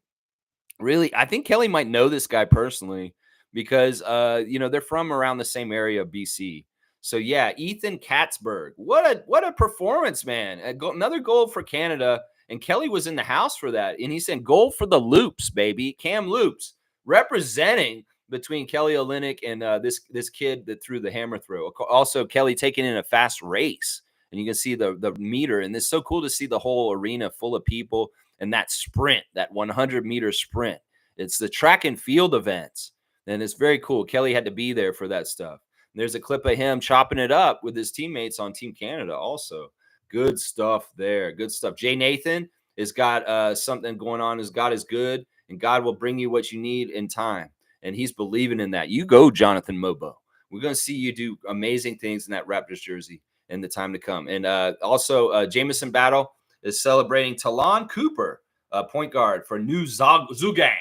really, I think Kelly might know this guy personally because, you know, they're from around the same area of BC. So yeah, Ethan Katzberg, what a performance, man! Another gold for Canada, and Kelly was in the house for that, and he said gold for the Loops, baby, Kamloops, representing between Kelly Olynyk and this kid that threw the hammer throw. Also, Kelly taking in a fast race, and you can see the meter, and it's so cool to see the whole arena full of people and that sprint, that 100-meter sprint. It's the track and field events, and it's very cool. Kelly had to be there for that stuff. There's a clip of him chopping it up with his teammates on Team Canada also. Good stuff there. Good stuff. Jay Nathan has got something going on. His God is good, and God will bring you what you need in time. And he's believing in that. You go, Jonathan Mobo. We're going to see you do amazing things in that Raptors jersey in the time to come. And also, Jamison Battle is celebrating Talon Cooper, point guard for New Zhugang.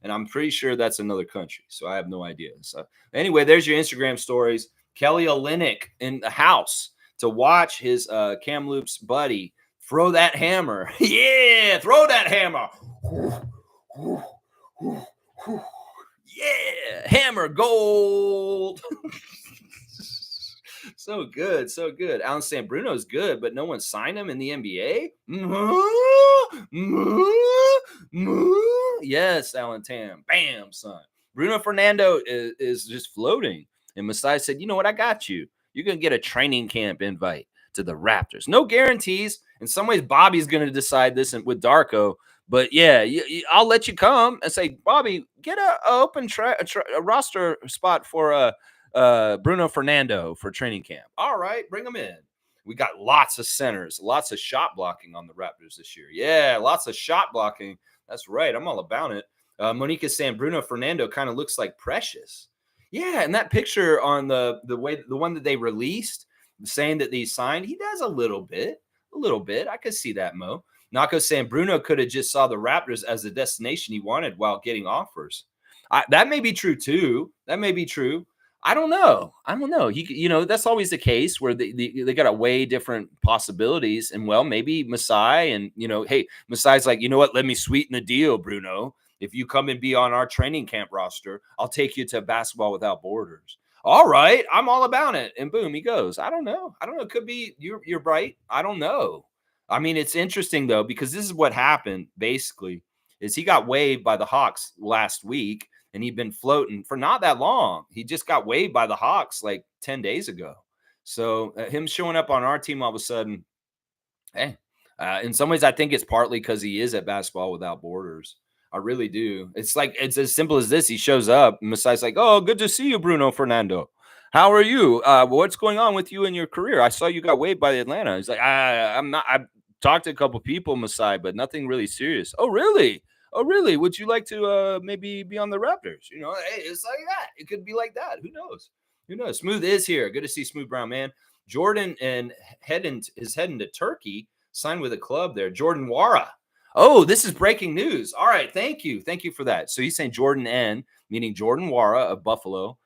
And I'm pretty sure that's another country. So I have no idea. So anyway, there's your Instagram stories. Kelly Olynyk in the house to watch his Kamloops buddy throw that hammer. Yeah, throw that hammer. Yeah, hammer gold. So good, so good. Alan Sambruno is good, but no one signed him in the NBA. Yes, Alan Tam. Bam, son. Bruno Fernando is just floating. And Masai said, you know what? I got you. You're going to get a training camp invite to the Raptors. No guarantees. In some ways, Bobby's going to decide this with Darko. But yeah, I'll let you come and say, Bobby, get a open a roster spot for Bruno Fernando for training camp. All right, bring him in. We got lots of centers, lots of shot blocking on the Raptors this year. Yeah, lots of shot blocking. That's right. I'm all about it. Monica saying Bruno Fernando kind of looks like Precious. Yeah, and that picture on the one that they released saying that they signed, he does a little bit. I could see that, Mo. Nako saying Bruno could have just saw the Raptors as the destination he wanted while getting offers. That may be true too. That may be true. I don't know. You know, that's always the case where they got a way different possibilities. And well, maybe Masai and, you know, hey, Masai's like, you know what? Let me sweeten the deal, Bruno. If you come and be on our training camp roster, I'll take you to Basketball Without Borders. All right. I'm all about it. And boom, he goes. I don't know. It could be you're right. I don't know. I mean, it's interesting, though, because this is what happened, basically, is he got waived by the Hawks last week, and he'd been floating for not that long. He just got waived by the Hawks like 10 days ago. So him showing up on our team all of a sudden, hey, in some ways, I think it's partly because he is at Basketball Without Borders. I really do. It's like, it's as simple as this. He shows up, and Masai's like, oh, good to see you, Bruno Fernando. How are you? What's going on with you in your career? I saw you got waived by Atlanta. He's like, I'm not. I talked to a couple people, Masai, but nothing really serious. Oh, really? Oh, really? Would you like to maybe be on the Raptors? You know, hey, it's like that. It could be like that. Who knows? Who knows? Smooth is here. Good to see Smooth Brown, man. Jordan is heading to Turkey. Signed with a club there. Jordan Wara. Oh, this is breaking news. All right. Thank you. Thank you for that. So he's saying Jordan N, meaning Jordan Wara of Buffalo,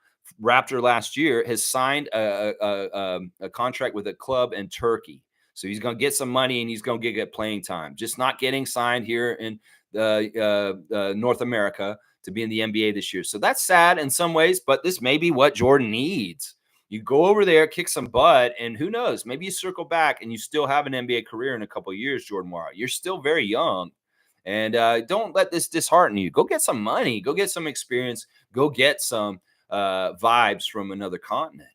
Raptor last year, has signed a contract with a club in Turkey. So he's going to get some money and he's going to get playing time. Just not getting signed here in North America to be in the NBA this year. So that's sad in some ways, but this may be what Jordan needs. You go over there, kick some butt, and who knows? Maybe you circle back and you still have an NBA career in a couple of years, Jordan Wara. You're still very young. And don't let this dishearten you. Go get some money. Go get some experience. Go get some vibes from another continent,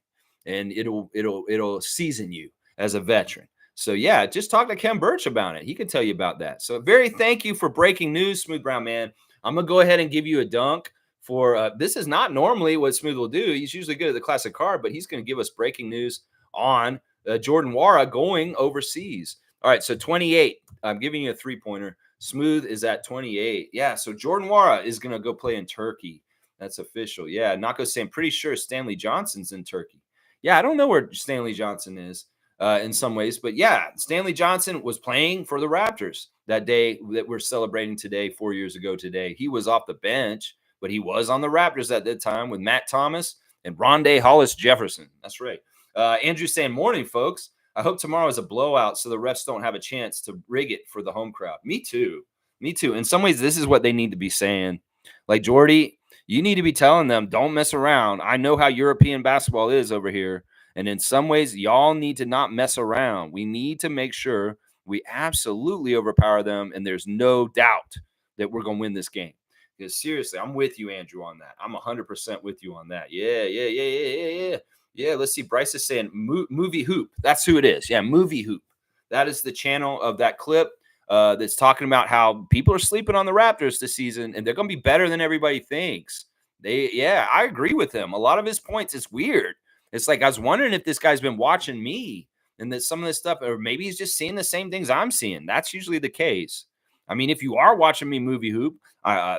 and it'll season you as a veteran. So yeah, just talk to Ken Birch about it. He can tell you about that. So very thank you for breaking news, Smooth Brown Man. I'm gonna go ahead and give you a dunk for this is not normally what Smooth will do. He's usually good at the classic card, but he's going to give us breaking news on Jordan Wara going overseas. All right, so 28. I'm giving you a 3-pointer. Smooth is at 28. Yeah, so Jordan Wara is going to go play in Turkey. That's official. Yeah, Nako saying pretty sure Stanley Johnson's in Turkey. Yeah, I don't know where Stanley Johnson is in some ways, but yeah, Stanley Johnson was playing for the Raptors that day that we're celebrating today, 4 years ago today. He was off the bench, but he was on the Raptors at that time with Matt Thomas and Rondé Hollis Jefferson. That's right. Andrew saying, morning, folks. I hope tomorrow is a blowout so the refs don't have a chance to rig it for the home crowd. Me too. Me too. In some ways, this is what they need to be saying. Like, Jordy, you need to be telling them, don't mess around. I know how European basketball is over here. And in some ways, y'all need to not mess around. We need to make sure we absolutely overpower them. And there's no doubt that we're going to win this game. Because seriously, I'm with you, Andrew, on that. I'm 100% with you on that. Yeah. Yeah, let's see. Bryce is saying Movie Hoop. That's who it is. Yeah, Movie Hoop. That is the channel of that clip that's talking about how people are sleeping on the Raptors this season, and they're going to be better than everybody thinks. I agree with him. A lot of his points is weird. It's like I was wondering if this guy's been watching me and that some of this stuff, or maybe he's just seeing the same things I'm seeing. That's usually the case. I mean, if you are watching me Movie Hoop,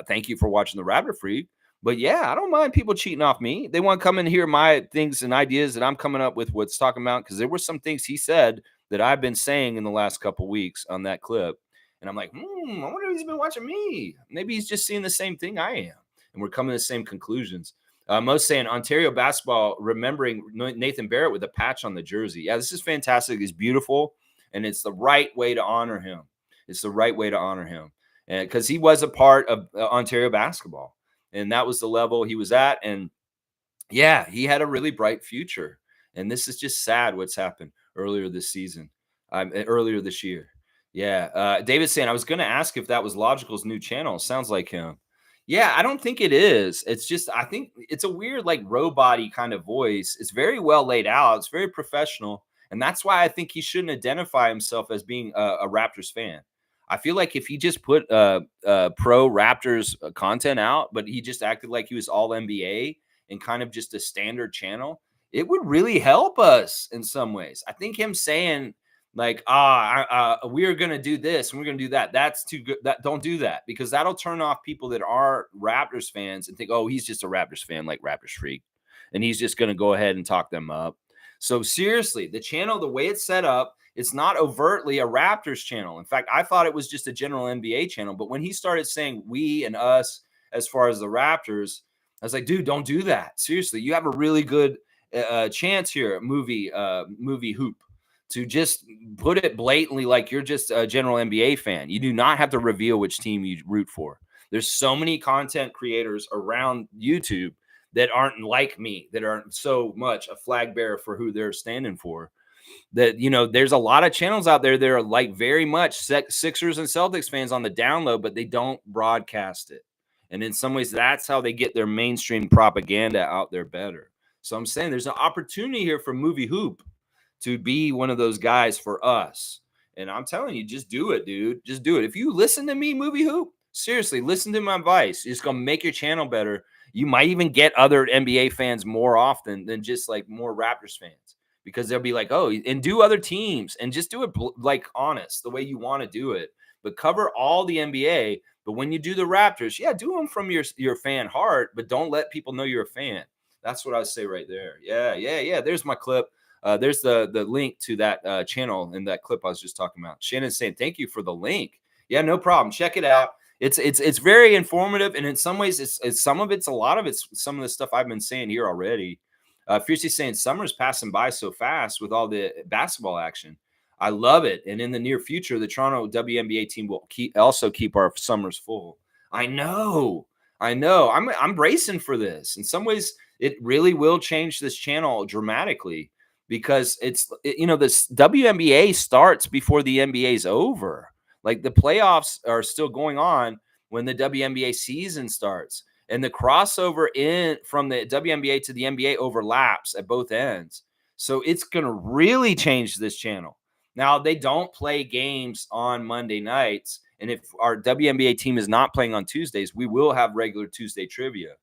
thank you for watching the Raptor Freak. But yeah, I don't mind people cheating off me. They want to come and hear my things and ideas that I'm coming up with what's talking about, because there were some things he said that I've been saying in the last couple of weeks on that clip. And I'm like, I wonder if he's been watching me. Maybe he's just seeing the same thing I am. And we're coming to the same conclusions. Most saying Ontario basketball, remembering Nathan Barrett with a patch on the jersey. Yeah, this is fantastic. It's beautiful. And it's the right way to honor him. It's the right way to honor him. And because he was a part of Ontario basketball. And that was the level he was at. And yeah, he had a really bright future. And this is just sad what's happened earlier this season, earlier this year. Yeah. David's saying, I was going to ask if that was Logical's new channel. Sounds like him. Yeah, I don't think it is. It's just, I think it's a weird, like, robot-y kind of voice. It's very well laid out. It's very professional. And that's why I think he shouldn't identify himself as being a Raptors fan. I feel like if he just put pro Raptors content out, but he just acted like he was all NBA and kind of just a standard channel, it would really help us in some ways. I think him saying like, we're going to do this and we're going to do that, that's too good. Don't do that, because that'll turn off people that are Raptors fans and think, oh, he's just a Raptors fan like Raptors Freak, and he's just going to go ahead and talk them up. So seriously, the channel, the way it's set up, it's not overtly a Raptors channel. In fact, I thought it was just a general NBA channel. But when he started saying we and us as far as the Raptors, I was like, dude, don't do that. Seriously, you have a really good chance here, movie Hoop, to just put it blatantly like you're just a general NBA fan. You do not have to reveal which team you root for. There's so many content creators around YouTube that aren't like me, that aren't so much a flag bearer for who they're standing for. That, you know, there's a lot of channels out there that are like very much Sixers and Celtics fans on the download, but they don't broadcast it. And in some ways, that's how they get their mainstream propaganda out there better. So I'm saying there's an opportunity here for Movie Hoop to be one of those guys for us. And I'm telling you, just do it, dude. Just do it. If you listen to me, Movie Hoop, seriously, listen to my advice. It's going to make your channel better. You might even get other NBA fans more often than just like more Raptors fans, because they'll be like, oh, and do other teams and just do it like honest, the way you want to do it, but cover all the NBA. But when you do the Raptors, yeah, do them from your fan heart, but don't let people know you're a fan. That's what I would say right there. Yeah. There's my clip. There's the link to that channel in that clip I was just talking about. Shannon's saying, thank you for the link. Yeah, no problem. Check it out. It's very informative. And in some ways, it's some of it's a lot of it's some of the stuff I've been saying here already. Fiercely saying summer's passing by so fast with all the basketball action. I love it. And in the near future, the Toronto WNBA team will also keep our summers full. I know. I'm bracing for this. In some ways, It really will change this channel dramatically because this WNBA starts before the NBA is over. Like the playoffs are still going on when the WNBA season starts. And the crossover in from the WNBA to the NBA overlaps at both ends. So it's going to really change this channel. Now, they don't play games on Monday nights. And if our WNBA team is not playing on Tuesdays, we will have regular Tuesday trivia.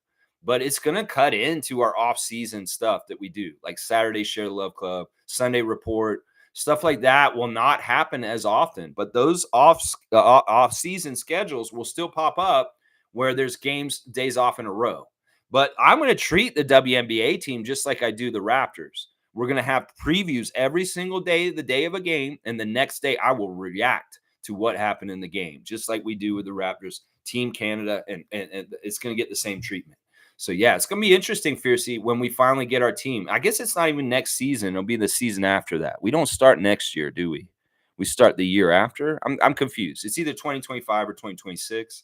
But it's going to cut into our off-season stuff that we do, like Saturday Share the Love Club, Sunday Report, stuff like that will not happen as often. But those off-season schedules will still pop up where there's days off in a row. But I'm going to treat the WNBA team just like I do the Raptors. We're going to have previews every single day, the day of a game, and the next day I will react to what happened in the game, just like we do with the Raptors, Team Canada, and it's going to get the same treatment. So, yeah, it's going to be interesting, Fiercey, when we finally get our team. I guess it's not even next season. It'll be the season after that. We don't start next year, do we? We start the year after? I'm confused. It's either 2025 or 2026.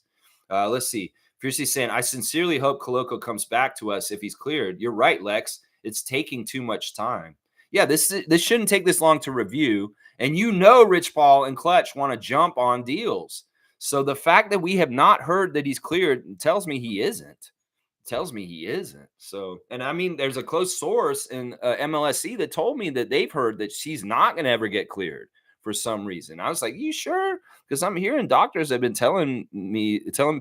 Let's see. Fiercey saying, I sincerely hope Koloko comes back to us if he's cleared. You're right, Lex. It's taking too much time. Yeah, this shouldn't take this long to review. And Rich Paul and Clutch want to jump on deals. So the fact that we have not heard that he's cleared tells me he isn't. So, and I mean, there's a close source in MLSC that told me that they've heard that she's not going to ever get cleared for some reason. I was like, you sure? Because I'm hearing doctors have been telling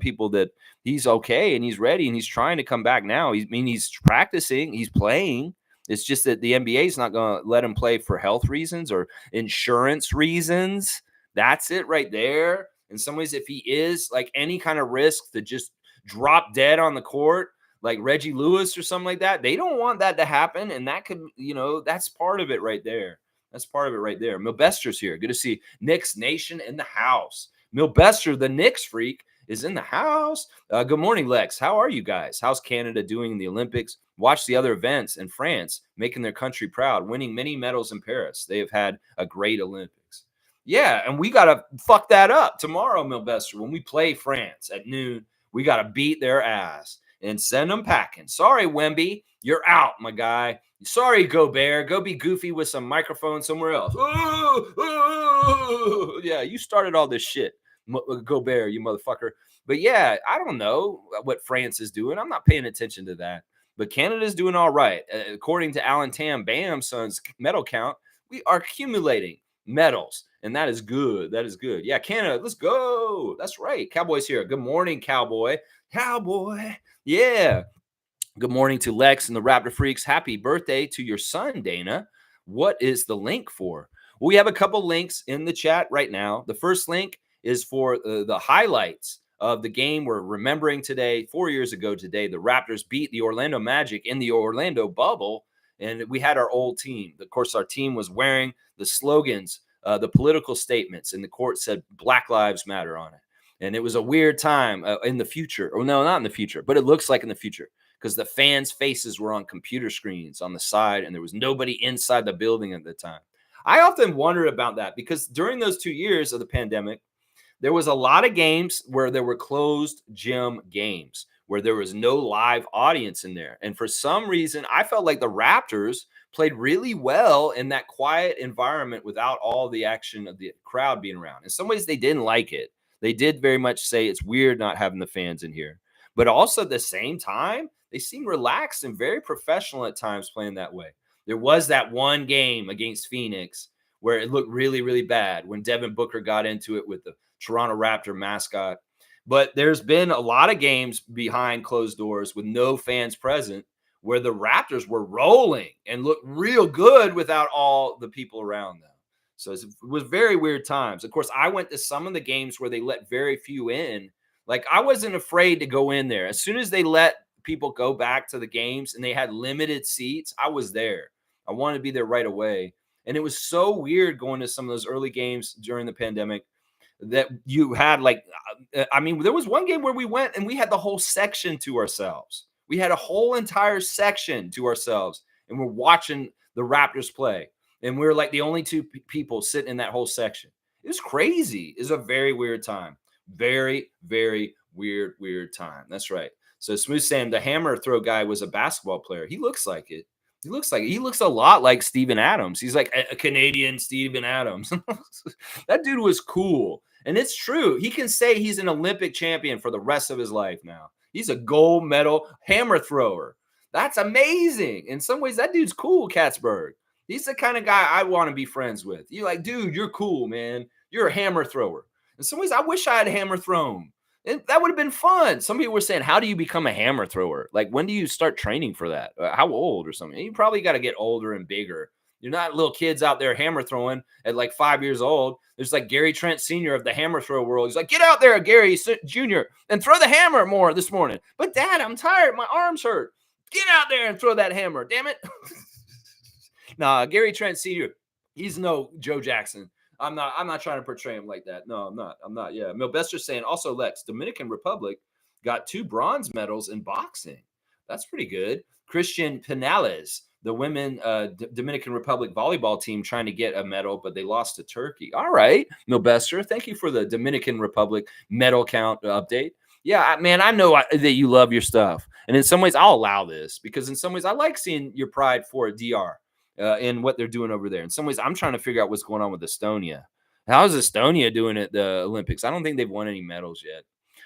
people that he's okay and he's ready and he's trying to come back now. He's practicing, he's playing. It's just that the NBA is not going to let him play for health reasons or insurance reasons. That's it right there. In some ways, if he is like any kind of risk to just drop dead on the court, like Reggie Lewis or something like that, they don't want that to happen. And that could, that's part of it right there. Milbester's here. Good to see Knicks Nation in the house. Milbester, the Knicks freak, is in the house. Good morning, Lex. How are you guys? How's Canada doing in the Olympics? Watch the other events in France, making their country proud, winning many medals in Paris. They have had a great Olympics. Yeah, and we got to fuck that up tomorrow, Milbester. When we play France at noon, we got to beat their ass and send them packing. Sorry, Wemby. You're out, my guy. Sorry, Gobert. Go be goofy with some microphone somewhere else. Yeah, you started all this shit, Gobert, you motherfucker. But yeah, I don't know what France is doing. I'm not paying attention to that. But Canada's doing all right. According to Alan Tam Bam's son's medal count, we are accumulating medals. And that is good. Yeah, Canada, let's go. That's right. Cowboy's here. Good morning, Cowboy. Yeah. Good morning to Lex and the Raptor Freaks. Happy birthday to your son, Dana. What is the link for? Well, we have a couple links in the chat right now. The first link is for the highlights of the game we're remembering today. 4 years ago today, the Raptors beat the Orlando Magic in the Orlando bubble, and we had our old team. Of course, our team was wearing the slogans, the political statements, and the court said Black Lives Matter on it. And it was a weird time in the future. Or no, not in the future, but it looks like in the future, because the fans' faces were on computer screens on the side, and there was nobody inside the building at the time. I often wondered about that because during those 2 years of the pandemic, there was a lot of games where there were closed gym games, where there was no live audience in there. And for some reason, I felt like the Raptors played really well in that quiet environment without all the action of the crowd being around. In some ways, they didn't like it. They did very much say it's weird not having the fans in here. But also at the same time, they seemed relaxed and very professional at times playing that way. There was that one game against Phoenix where it looked really, really bad when Devin Booker got into it with the Toronto Raptor mascot. But there's been a lot of games behind closed doors with no fans present where the Raptors were rolling and looked real good without all the people around them. So it was very weird times. Of course, I went to some of the games where they let very few in. Like, I wasn't afraid to go in there. As soon as they let people go back to the games and they had limited seats, I was there. I wanted to be there right away. And it was so weird going to some of those early games during the pandemic that you had there was one game where we went and we had the whole section to ourselves. We had a whole entire section to ourselves and we're watching the Raptors play. And we were like the only two people sitting in that whole section. It was crazy. It was a very weird time. Very, very weird time. That's right. So Smooth saying the hammer throw guy was a basketball player. He looks like it. He looks a lot like Steven Adams. He's like a Canadian Steven Adams. That dude was cool. And it's true. He can say he's an Olympic champion for the rest of his life now. He's a gold medal hammer thrower. That's amazing. In some ways, that dude's cool, Katzberg. He's the kind of guy I want to be friends with. You're like, dude, you're cool, man. You're a hammer thrower. In some ways, I wish I had a hammer thrown. And that would have been fun. Some people were saying, how do you become a hammer thrower? Like, when do you start training for that? How old or something? You probably got to get older and bigger. You're not little kids out there hammer throwing at like 5 years old. There's like Gary Trent Sr. of the hammer throw world. He's like, get out there, Gary Jr., and throw the hammer more this morning. But Dad, I'm tired. My arms hurt. Get out there and throw that hammer. Damn it. Nah, Gary Trent Sr., he's no Joe Jackson. I'm not trying to portray him like that. No, I'm not. Yeah. Milbester's saying also, Lex, Dominican Republic got 2 bronze medals in boxing. That's pretty good. Christian Pinales, the women Dominican Republic volleyball team, trying to get a medal, but they lost to Turkey. All right, Milbester, thank you for the Dominican Republic medal count update. Yeah, man, I know that you love your stuff. And in some ways, I'll allow this because in some ways, I like seeing your pride for a DR. In what they're doing over there. In some ways, I'm trying to figure out what's going on with Estonia. How's Estonia doing at the Olympics? I don't think they've won any medals yet.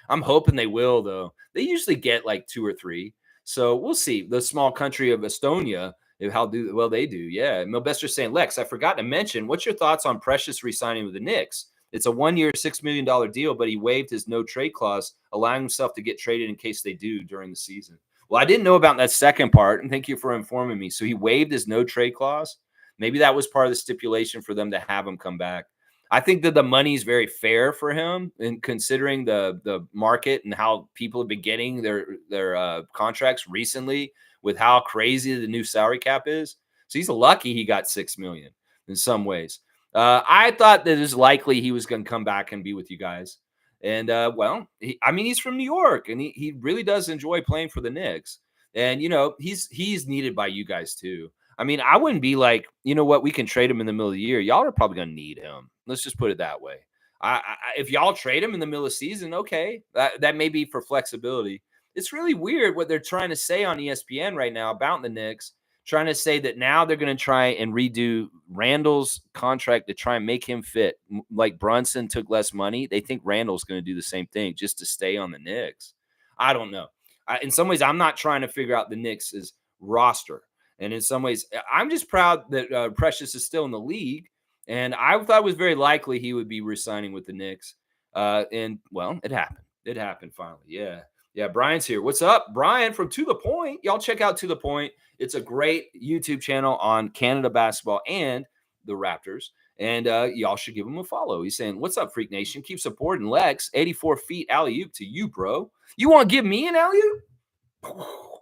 I'm hoping they will, though. They usually get like 2 or 3. So we'll see. The small country of Estonia, how well they do. Yeah. Milbester's saying, Lex, I forgot to mention, what's your thoughts on Precious re-signing with the Knicks? It's a 1-year, $6 million deal, but he waived his no trade clause, allowing himself to get traded in case they do during the season. Well, I didn't know about that second part, and thank you for informing me. So he waived his no trade clause. Maybe that was part of the stipulation for them to have him come back. I think that the money is very fair for him, and considering the market and how people have been getting their contracts recently, with how crazy the new salary cap is. So he's lucky he got $6 million in some ways. I thought that it was likely he was going to come back and be with you guys. And well, he's from New York, and he really does enjoy playing for the Knicks. And he's needed by you guys too. I mean, I wouldn't be like, you know what, we can trade him in the middle of the year. Y'all are probably going to need him. Let's just put it that way. If y'all trade him in the middle of the season, okay, that may be for flexibility. It's really weird what they're trying to say on ESPN right now about the Knicks, trying to say that now they're going to try and redo Randall's contract to try and make him fit. Like Brunson took less money. They think Randall's going to do the same thing just to stay on the Knicks. I don't know. In some ways, I'm not trying to figure out the Knicks' roster. And in some ways, I'm just proud that Precious is still in the league. And I thought it was very likely he would be re-signing with the Knicks. And, well, it happened. It happened finally. Yeah. Yeah, Brian's here. What's up, Brian from To The Point? Y'all check out To The Point. It's a great YouTube channel on Canada basketball and the Raptors. And y'all should give him a follow. He's saying, what's up, Freak Nation? Keep supporting Lex. 84 feet alley-oop to you, bro. You want to give me an alley-oop?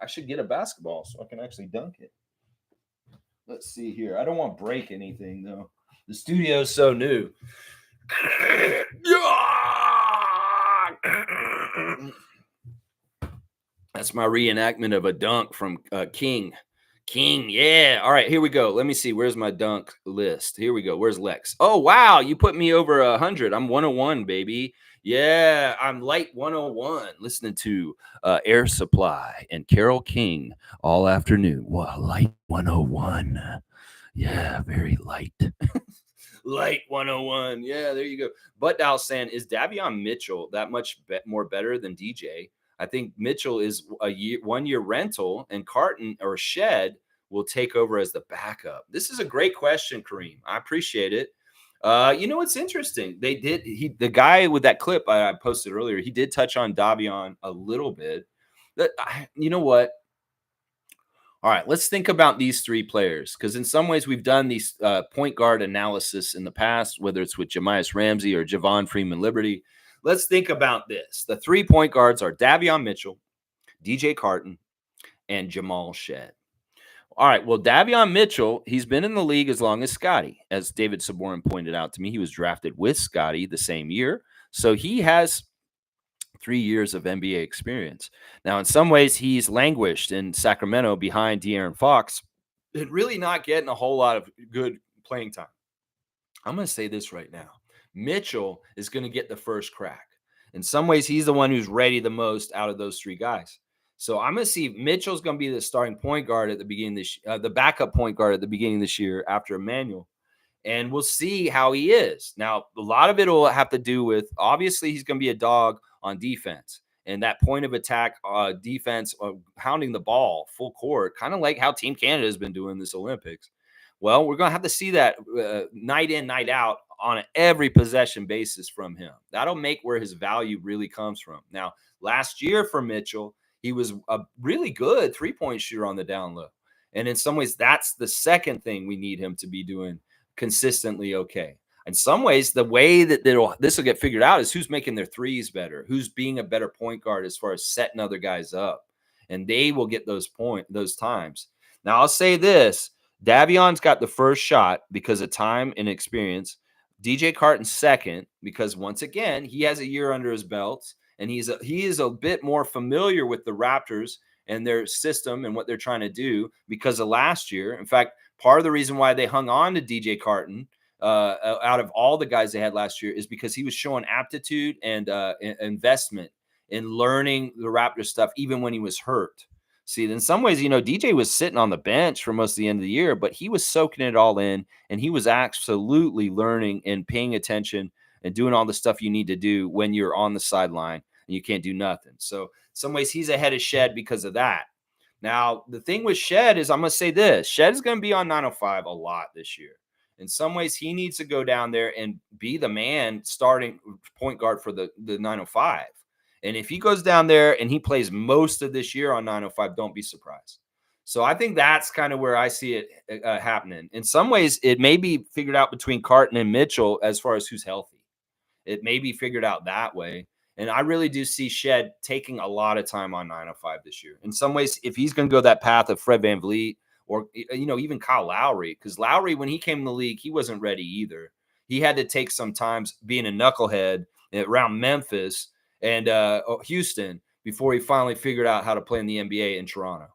I should get a basketball so I can actually dunk it. Let's see here. I don't want to break anything, though. The studio's so new. That's my reenactment of a dunk from King. King, yeah. All right, here we go. Let me see. Where's my dunk list? Here we go. Where's Lex? Oh, wow. You put me over 100. I'm 101, baby. Yeah, I'm light 101. Listening to Air Supply and Carole King all afternoon. Wow, light 101. Yeah, very light. Light 101. Yeah, there you go. But Dal saying, is Davion Mitchell that much more better than DJ? I think Mitchell is a 1-year rental, and Carton or Shed will take over as the backup. This is a great question, Kareem. I appreciate it. It's interesting. The guy with that clip I posted earlier, he did touch on Davion a little bit. You know what? All right, let's think about these 3 players, because in some ways we've done these point guard analysis in the past, whether it's with Jamias Ramsey or Javon Freeman Liberty. Let's think about this. The 3 point guards are Davion Mitchell, DJ Carton, and Jamal Shed. All right, well, Davion Mitchell, he's been in the league as long as Scotty. As David Saborin pointed out to me, he was drafted with Scotty the same year. So he has 3 years of NBA experience. Now, in some ways, he's languished in Sacramento behind De'Aaron Fox and really not getting a whole lot of good playing time. I'm going to say this right now. Mitchell is going to get the first crack. In some ways, he's the one who's ready the most out of those 3 guys. So I'm going to see Mitchell's going to be the starting point guard at the beginning of this, the backup point guard at the beginning of this year after Emmanuel, and we'll see how he is. Now, a lot of it will have to do with, obviously, he's going to be a dog on defense. And that point of attack defense, pounding the ball full court, kind of like how Team Canada has been doing this Olympics. Well, we're going to have to see that night in, night out on an every possession basis from him. That'll make where his value really comes from. Now, last year for Mitchell, he was a really good three-point shooter on the down low. And in some ways, that's the second thing we need him to be doing consistently okay. In some ways, the way that this will get figured out is who's making their threes better, who's being a better point guard as far as setting other guys up, and they will get those times. Now, I'll say this: Davion's got the first shot because of time and experience. DJ Carton second because once again he has a year under his belt and he is a bit more familiar with the Raptors and their system and what they're trying to do because of last year. In fact, part of the reason why they hung on to DJ Carton out of all the guys they had last year is because he was showing aptitude and investment in learning the Raptors stuff, even when he was hurt. See, in some ways, DJ was sitting on the bench for most of the end of the year, but he was soaking it all in, and he was absolutely learning and paying attention and doing all the stuff you need to do when you're on the sideline and you can't do nothing. So in some ways, he's ahead of Shed because of that. Now, the thing with Shed is, I'm going to say this: Shed is going to be on 905 a lot this year. In some ways, he needs to go down there and be the man starting point guard for the 905. And if he goes down there and he plays most of this year on 905, don't be surprised. So I think that's kind of where I see it happening. In some ways, it may be figured out between Carton and Mitchell as far as who's healthy. It may be figured out that way. And I really do see Shed taking a lot of time on 905 this year. In some ways, if he's going to go that path of Fred VanVleet or, even Kyle Lowry, because Lowry, when he came in the league, he wasn't ready either. He had to take some times being a knucklehead around Memphis and Houston before he finally figured out how to play in the NBA in Toronto.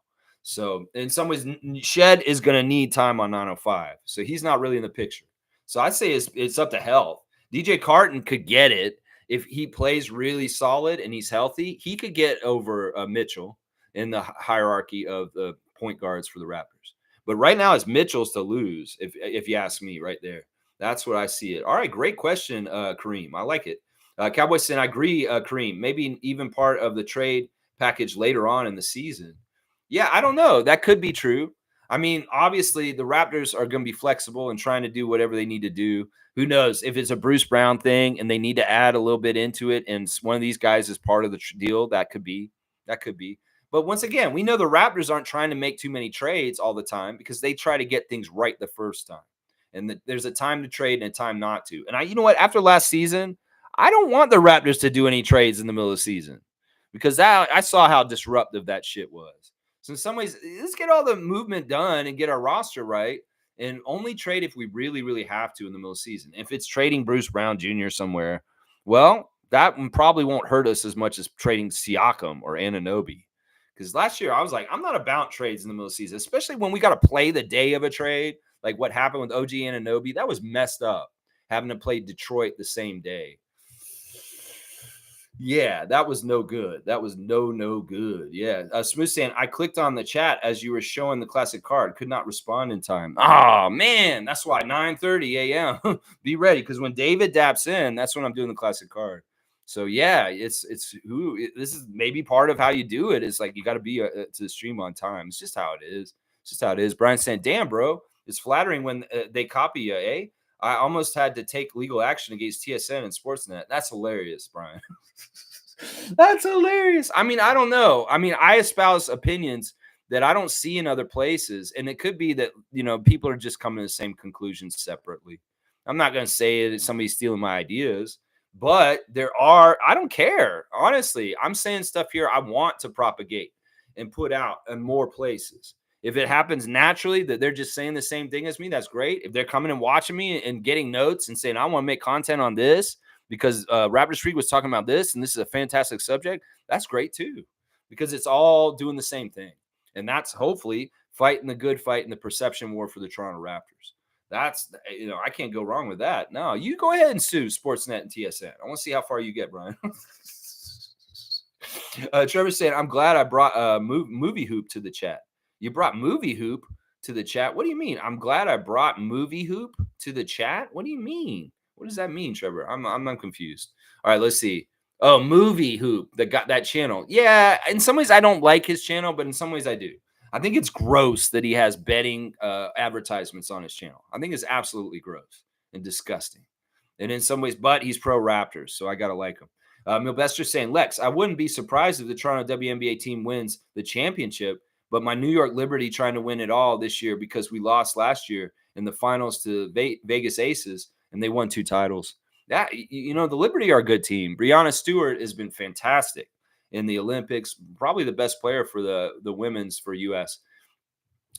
So in some ways, Shed is going to need time on 905. So he's not really in the picture. So I'd say it's up to health. DJ Carton could get it if he plays really solid and he's healthy. He could get over Mitchell in the hierarchy of the point guards for the Raptors. But right now, it's Mitchell's to lose, if you ask me right there. That's what I see it. All right, great question, Kareem. I like it. Cowboys saying, I agree, Kareem. Maybe even part of the trade package later on in the season. Yeah, I don't know. That could be true. I mean, obviously, the Raptors are going to be flexible and trying to do whatever they need to do. Who knows if it's a Bruce Brown thing and they need to add a little bit into it, and one of these guys is part of the deal. That could be. But once again, we know the Raptors aren't trying to make too many trades all the time because they try to get things right the first time. And there's a time to trade and a time not to. And you know what? After last season, I don't want the Raptors to do any trades in the middle of the season because I saw how disruptive that shit was. So in some ways, let's get all the movement done and get our roster right and only trade if we really, really have to in the middle of the season. If it's trading Bruce Brown Jr. somewhere, well, that probably won't hurt us as much as trading Siakam or Anunoby. Because last year I was like, I'm not about trades in the middle of the season, especially when we got to play the day of a trade. Like what happened with OG Anunoby, that was messed up, having to play Detroit the same day. Yeah, that was no good. That was no good. Yeah. Smooth saying, I clicked on the chat as you were showing the classic card. Could not respond in time. Oh, man. That's why 9:30 a.m. Be ready. Because when David daps in, that's when I'm doing the classic card. So, yeah, this is maybe part of how you do it. It's like you got to be to the stream on time. It's just how it is. It's just how it is. Brian saying, damn, bro. It's flattering when they copy you, eh? I almost had to take legal action against TSN and Sportsnet. That's hilarious, Brian. That's hilarious. I mean, I don't know. I mean, I espouse opinions that I don't see in other places. And it could be that, people are just coming to the same conclusions separately. I'm not going to say that somebody's stealing my ideas, but I don't care. Honestly, I'm saying stuff here I want to propagate and put out in more places. If it happens naturally that they're just saying the same thing as me, that's great. If they're coming and watching me and getting notes and saying, I want to make content on this because Raptors Freak was talking about this and this is a fantastic subject, that's great too, because it's all doing the same thing. And that's hopefully fighting the good fight in the perception war for the Toronto Raptors. That's, I can't go wrong with that. No, you go ahead and sue Sportsnet and TSN. I want to see how far you get, Brian. Trevor saying, I'm glad I brought movie hoop to the chat. You brought movie hoop to the chat? What do you mean? I'm glad I brought movie hoop to the chat? What do you mean? What does that mean, Trevor? I'm confused. All right, let's see. Oh, movie hoop that got that channel. Yeah, in some ways I don't like his channel, but in some ways I do. I think it's gross that he has betting advertisements on his channel. I think it's absolutely gross and disgusting. And in some ways, but he's pro Raptors, so I gotta like him. Milbester saying, Lex, I wouldn't be surprised if the Toronto WNBA team wins the championship, but my New York Liberty trying to win it all this year because we lost last year in the finals to Vegas Aces, and they won 2 titles. That the Liberty are a good team. Breanna Stewart has been fantastic in the Olympics, probably the best player for the women's for U.S.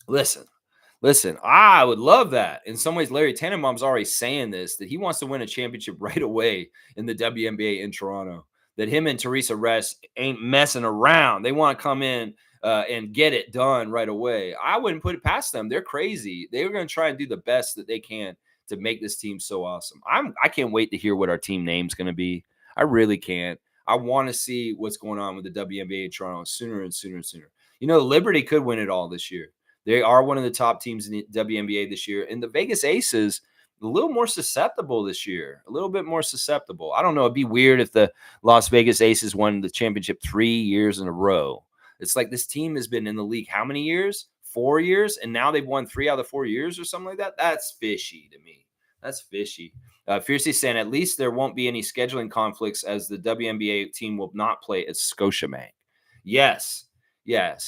Listen, I would love that. In some ways, Larry Tannenbaum's already saying this, that he wants to win a championship right away in the WNBA in Toronto, that him and Teresa Rest ain't messing around. They want to come in and get it done right away. I wouldn't put it past them. They're crazy. They're going to try and do the best that they can to make this team so awesome. I can't wait to hear what our team name's going to be. I really can't. I want to see what's going on with the WNBA in Toronto sooner and sooner and sooner. Liberty could win it all this year. They are one of the top teams in the WNBA this year. And the Vegas Aces, a little more susceptible this year, a little bit more susceptible. I don't know. It'd be weird if the Las Vegas Aces won the championship 3 years in a row. It's like this team has been in the league how many years? 4 years. And now they've won 3 out of the 4 years or something like that. That's fishy to me. That's fishy. Fiercely saying, at least there won't be any scheduling conflicts as the WNBA team will not play at Scotiabank. Yes.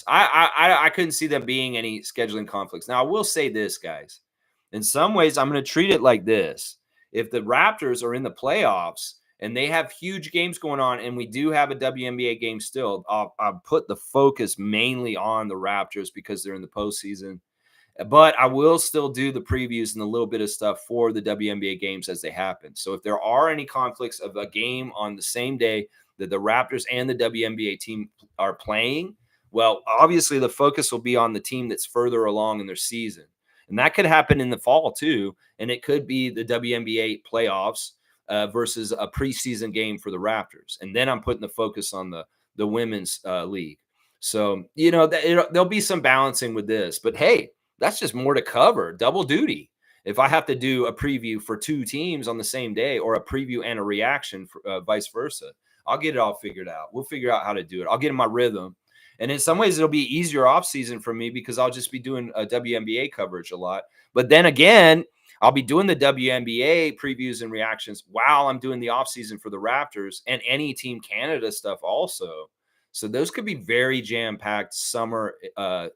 I couldn't see them being any scheduling conflicts. Now, I will say this, guys. In some ways, I'm going to treat it like this. If the Raptors are in the playoffs and they have huge games going on, and we do have a WNBA game still, I'll put the focus mainly on the Raptors because they're in the postseason. But I will still do the previews and a little bit of stuff for the WNBA games as they happen. So if there are any conflicts of a game on the same day that the Raptors and the WNBA team are playing, well, obviously the focus will be on the team that's further along in their season. And that could happen in the fall too. And it could be the WNBA playoffs versus a preseason game for the Raptors. And then I'm putting the focus on the women's league. So, there'll be some balancing with this. But hey, that's just more to cover. Double duty. If I have to do a preview for 2 teams on the same day or a preview and a reaction, for, vice versa, I'll get it all figured out. We'll figure out how to do it. I'll get in my rhythm. And in some ways, it'll be easier off season for me because I'll just be doing a WNBA coverage a lot. But then again, I'll be doing the WNBA previews and reactions while I'm doing the off season for the Raptors and any Team Canada stuff also. So those could be very jam-packed summer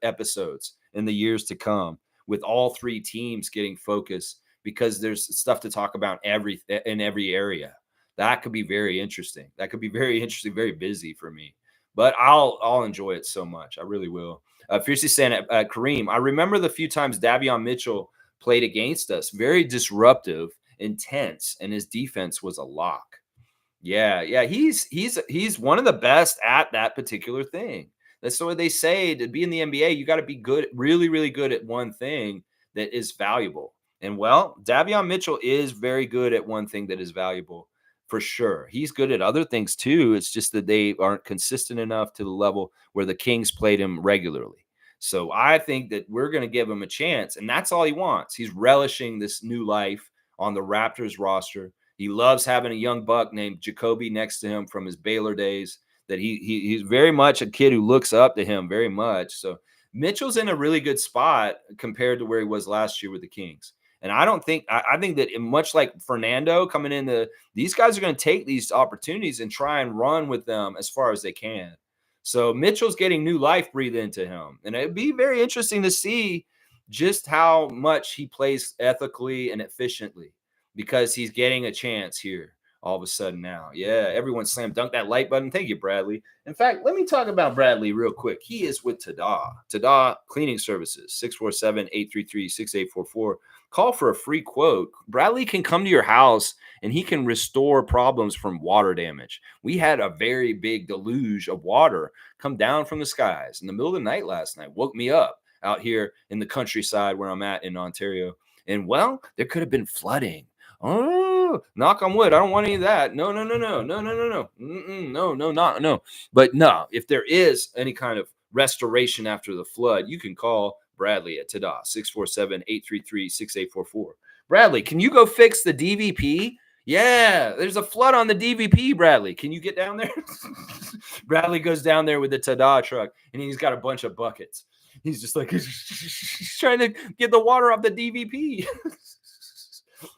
episodes in the years to come with all 3 teams getting focus because there's stuff to talk about in every area. That could be very interesting. Very busy for me. But I'll enjoy it so much. I really will. Fiercely saying, Kareem, I remember the few times Davion Mitchell played against us. Very disruptive, intense, and his defense was a lock. Yeah. He's one of the best at that particular thing. That's what they say. To be in the NBA, you got to be good, really, really good at one thing that is valuable. And well, Davion Mitchell is very good at one thing that is valuable. For sure. He's good at other things too. It's just that they aren't consistent enough to the level where the Kings played him regularly. So I think that we're going to give him a chance, and that's all he wants. He's relishing this new life on the Raptors roster. He loves having a young buck named Jacoby next to him from his Baylor days, that he's very much a kid who looks up to him very much. So Mitchell's in a really good spot compared to where he was last year with the Kings. And I think that much like Fernando coming in, these guys are going to take these opportunities and try and run with them as far as they can. So Mitchell's getting new life breathed into him. And it'd be very interesting to see just how much he plays ethically and efficiently because he's getting a chance here all of a sudden now. Yeah, everyone slam dunk that like button. Thank you, Bradley. In fact, let me talk about Bradley real quick. He is with Tada. Tada Cleaning Services, 647-833-6844. Call for a free quote. Bradley can come to your house and he can restore problems from water damage. We had a very big deluge of water come down from the skies in the middle of the night last night. Woke me up out here in the countryside where I'm at in Ontario. And well, there could have been flooding. Oh, Woo! Knock on wood. I don't want any of that. No, no, no, no, no, no, no, no. No, no, not no. But no, if there is any kind of restoration after the flood, you can call Bradley at Tada 647-833-6844. Bradley, can you go fix the DVP? Yeah, there's a flood on the DVP, Bradley. Can you get down there? Bradley goes down there with the Tada truck, and he's got a bunch of buckets. He's just like, he's trying to get the water off the DVP.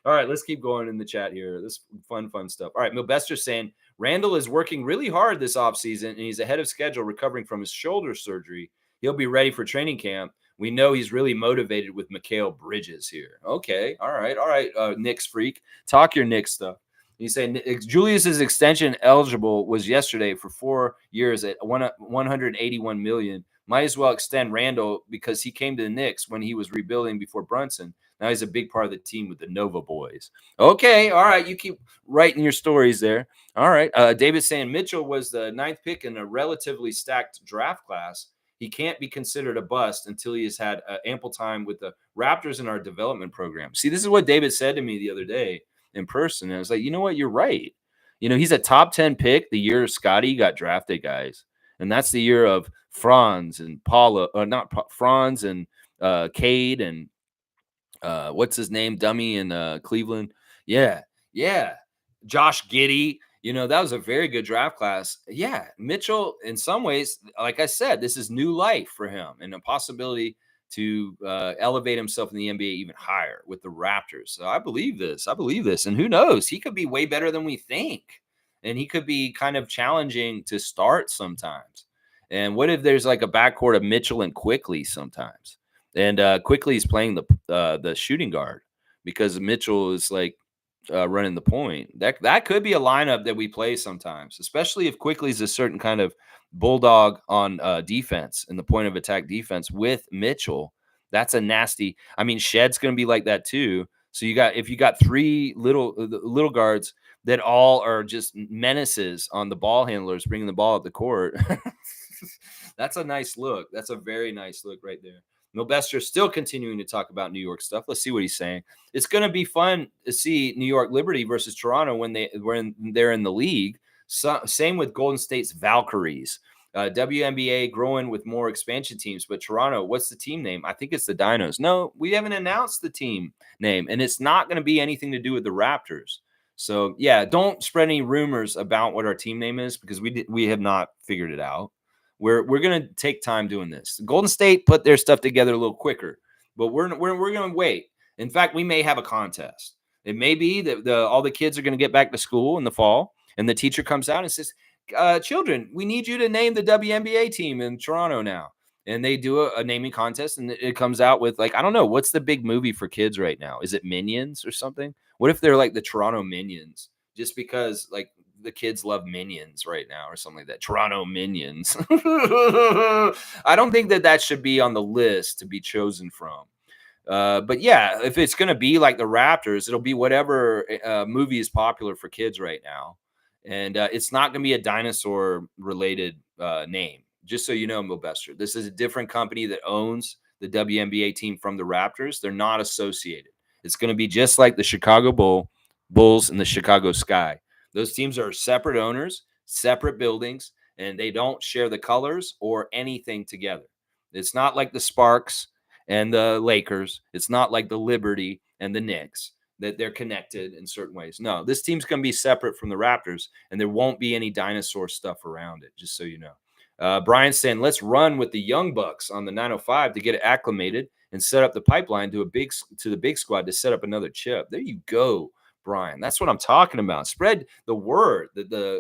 All right, let's keep going in the chat here. This fun stuff. All right, Milbester's saying Randall is working really hard this offseason, and he's ahead of schedule recovering from his shoulder surgery. He'll be ready for training camp. We know he's really motivated with Mikal Bridges here. Okay, all right. Knicks freak. Talk your Knicks stuff. He's saying Julius's extension eligible was yesterday for 4 years at $181 million. Might as well extend Randall because he came to the Knicks when he was rebuilding before Brunson. Now he's a big part of the team with the Nova boys. Okay, all right. You keep writing your stories there. All right. David's saying Mitchell was the 9th pick in a relatively stacked draft class. He can't be considered a bust until he has had ample time with the Raptors in our development program. See, this is what David said to me the other day in person. And I was like, you know what? You're right. He's a top 10 pick the year Scotty got drafted, guys. And that's the year of Franz and Paula, Franz and Cade and what's his name? Dummy in Cleveland. Yeah. Josh Giddey. That was a very good draft class. Yeah. Mitchell, in some ways, like I said, this is new life for him and a possibility to elevate himself in the NBA even higher with the Raptors. So I believe this. And who knows? He could be way better than we think. And he could be kind of challenging to start sometimes. And what if there's like a backcourt of Mitchell and Quickly sometimes? And Quickly is playing the shooting guard because Mitchell is like running the point. That could be a lineup that we play sometimes, especially if Quickly is a certain kind of bulldog on defense and the point of attack defense with Mitchell. That's a nasty. I mean, Shed's going to be like that too. So if you got 3 little guards that all are just menaces on the ball handlers bringing the ball up the court. That's a nice look. That's a very nice look right there. Milbester still continuing to talk about New York stuff. Let's see what he's saying. It's going to be fun to see New York Liberty versus Toronto when they're in the league. Same with Golden State's Valkyries. WNBA growing with more expansion teams, but Toronto, what's the team name? I think it's the Dinos. No, we haven't announced the team name, and it's not going to be anything to do with the Raptors. So yeah, don't spread any rumors about what our team name is because we have not figured it out. We're going to take time doing this. Golden State put their stuff together a little quicker, but we're going to wait. In fact, we may have a contest. It may be that all the kids are going to get back to school in the fall, and the teacher comes out and says, children, we need you to name the WNBA team in Toronto now. And they do a naming contest, and it comes out with, like, I don't know, what's the big movie for kids right now? Is it Minions or something? What if they're like the Toronto Minions? Just because, like, the kids love Minions right now or something like that. Toronto Minions. I don't think that should be on the list to be chosen from. But yeah, if it's going to be like the Raptors, it'll be whatever movie is popular for kids right now. And it's not going to be a dinosaur-related name. Just so you know, Milbester, this is a different company that owns the WNBA team from the Raptors. They're not associated. It's going to be just like the Chicago Bulls and the Chicago Sky. Those teams are separate owners, separate buildings, and they don't share the colors or anything together. It's not like the Sparks and the Lakers. It's not like the Liberty and the Knicks, that they're connected in certain ways. No, this team's going to be separate from the Raptors, and there won't be any dinosaur stuff around it, just so you know. Brian's saying, let's run with the Young Bucks on the 905 to get it acclimated and set up the pipeline to the big squad to set up another chip. There you go, Brian. That's what I'm talking about. Spread the word.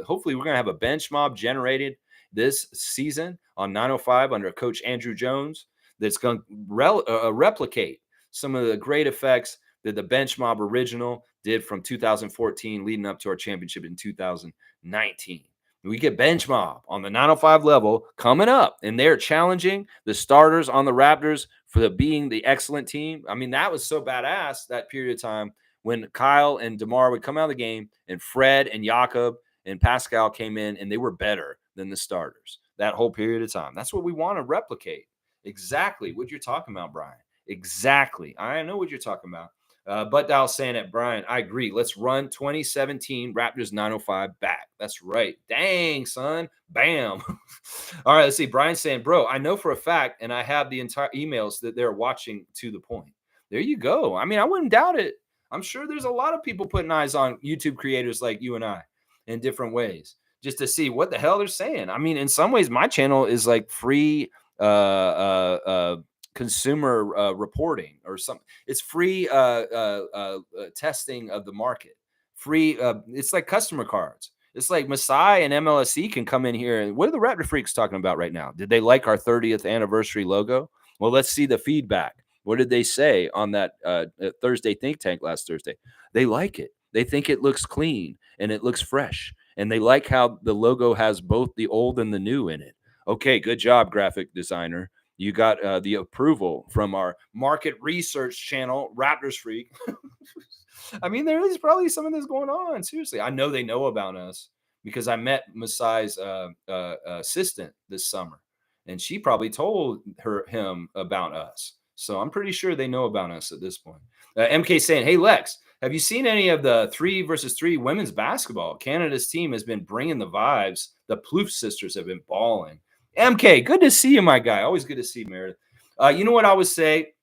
Hopefully we're going to have a bench mob generated this season on 905 under Coach Andrew Jones that's going to replicate some of the great effects that the bench mob original did from 2014 leading up to our championship in 2019. We get bench mob on the 905 level coming up, and they're challenging the starters on the Raptors for being the excellent team. I mean, that was so badass that period of time when Kyle and DeMar would come out of the game and Fred and Jakob and Pascal came in and they were better than the starters that whole period of time. That's what we want to replicate. Exactly what you're talking about, Brian. Exactly. I know what you're talking about. But Dow saying it, Brian, I agree. Let's run 2017 Raptors 905 back. That's right. Dang, son. Bam. All right, let's see. Brian's saying, bro, I know for a fact, and I have the entire emails that they're watching to the point. There you go. I mean, I wouldn't doubt it. I'm sure there's a lot of people putting eyes on YouTube creators like you and I in different ways just to see what the hell they're saying. I mean, in some ways, my channel is like free consumer reporting or something. It's free testing of the market. Free. It's like customer cards. It's like Masai and MLSE can come in here and what are the Raptor Freaks talking about right now? Did they like our 30th anniversary logo? Well, let's see the feedback. What did they say on that Thursday think tank last Thursday? They like it. They think it looks clean and it looks fresh. And they like how the logo has both the old and the new in it. Okay, good job, graphic designer. You got the approval from our market research channel, Raptors Freak. I mean, there is probably some of this going on. Seriously, I know they know about us because I met Masai's assistant this summer, and she probably told him about us. So I'm pretty sure they know about us at this point. MK saying, "Hey Lex, have you seen any of the 3 versus 3 women's basketball? Canada's team has been bringing the vibes. The Plouffe sisters have been balling." MK, good to see you, my guy. Always good to see you, Meredith. You know what I would say?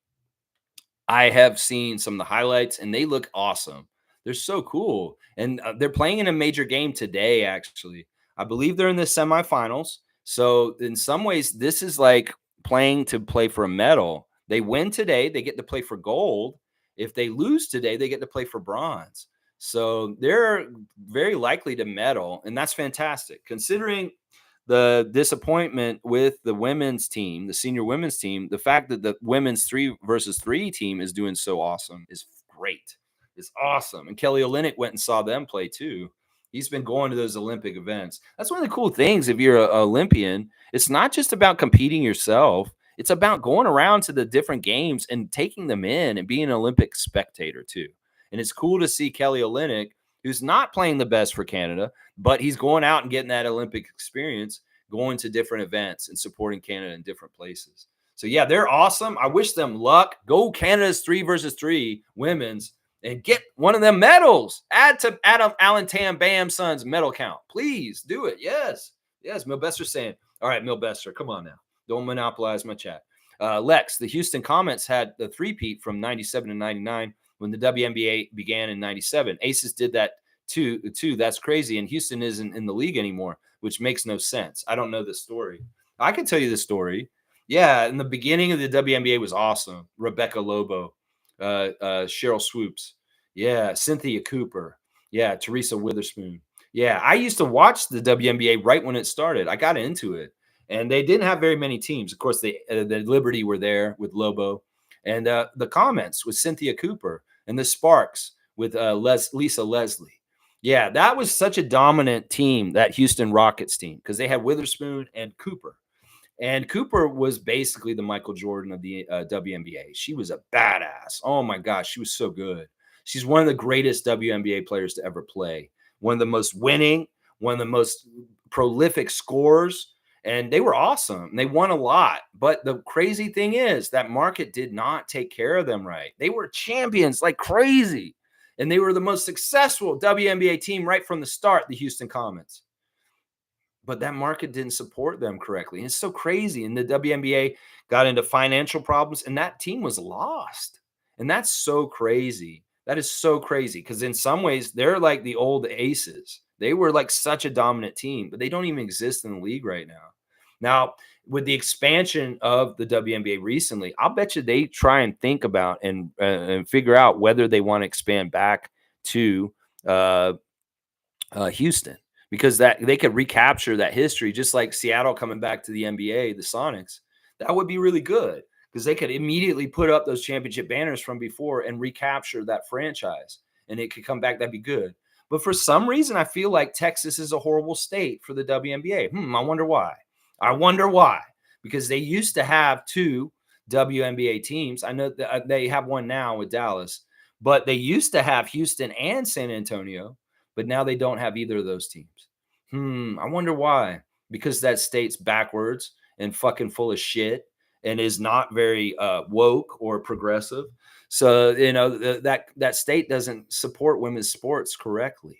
I have seen some of the highlights, and they look awesome. They're so cool, and they're playing in a major game today. Actually, I believe they're in the semifinals. So, in some ways, this is like playing to play for a medal. They win today, they get to play for gold. If they lose today, they get to play for bronze. So they're very likely to medal, and that's fantastic considering the disappointment with the women's team, the senior women's team. The fact that the women's 3 versus 3 team is doing so awesome is great. It's awesome. And Kelly Olynyk went and saw them play too. He's been going to those Olympic events. That's one of the cool things if you're an Olympian. It's not just about competing yourself. It's about going around to the different games and taking them in and being an Olympic spectator too. And it's cool to see Kelly Olynyk, who's not playing the best for Canada, but he's going out and getting that Olympic experience, going to different events and supporting Canada in different places. So, yeah, they're awesome. I wish them luck. Go Canada's 3 versus 3 women's and get one of them medals. Add to Adam Allen Tam Bam Son's medal count. Please do it. Yes. Yes. Milbester saying, all right, Milbester, come on now. Don't monopolize my chat. Lex, the Houston Comets had the three-peat from 97 to 99 when the WNBA began in 97. Aces did that too. That's crazy. And Houston isn't in the league anymore, which makes no sense. I don't know the story. I can tell you the story. Yeah, in the beginning of the WNBA was awesome. Rebecca Lobo, Cheryl Swoops. Yeah, Cynthia Cooper. Yeah, Teresa Witherspoon. Yeah, I used to watch the WNBA right when it started. I got into it. And they didn't have very many teams. Of course, the Liberty were there with Lobo. And the Comets with Cynthia Cooper. And the Sparks with Lisa Leslie. Yeah, that was such a dominant team, that Houston Rockets team, because they had Witherspoon and Cooper. And Cooper was basically the Michael Jordan of the WNBA. She was a badass. Oh, my gosh, she was so good. She's one of the greatest WNBA players to ever play. One of the most winning, one of the most prolific scorers. And they were awesome. They won a lot. But the crazy thing is that market did not take care of them right. They were champions like crazy. And they were the most successful WNBA team right from the start, the Houston Comets. But that market didn't support them correctly. And it's so crazy. And the WNBA got into financial problems, and that team was lost. And that's so crazy. That is so crazy because in some ways, they're like the old Aces. They were like such a dominant team, but they don't even exist in the league right now. Now, with the expansion of the WNBA recently, I'll bet you they try and think about and figure out whether they want to expand back to Houston, because that they could recapture that history, just like Seattle coming back to the NBA, the Sonics. That would be really good because they could immediately put up those championship banners from before and recapture that franchise, and it could come back. That'd be good. But for some reason, I feel like Texas is a horrible state for the WNBA. I wonder why. Because they used to have 2 WNBA teams. I know that they have one now with Dallas, but they used to have Houston and San Antonio, but now they don't have either of those teams. I wonder why. Because that state's backwards and fucking full of shit, and is not very woke or progressive. So that state doesn't support women's sports correctly.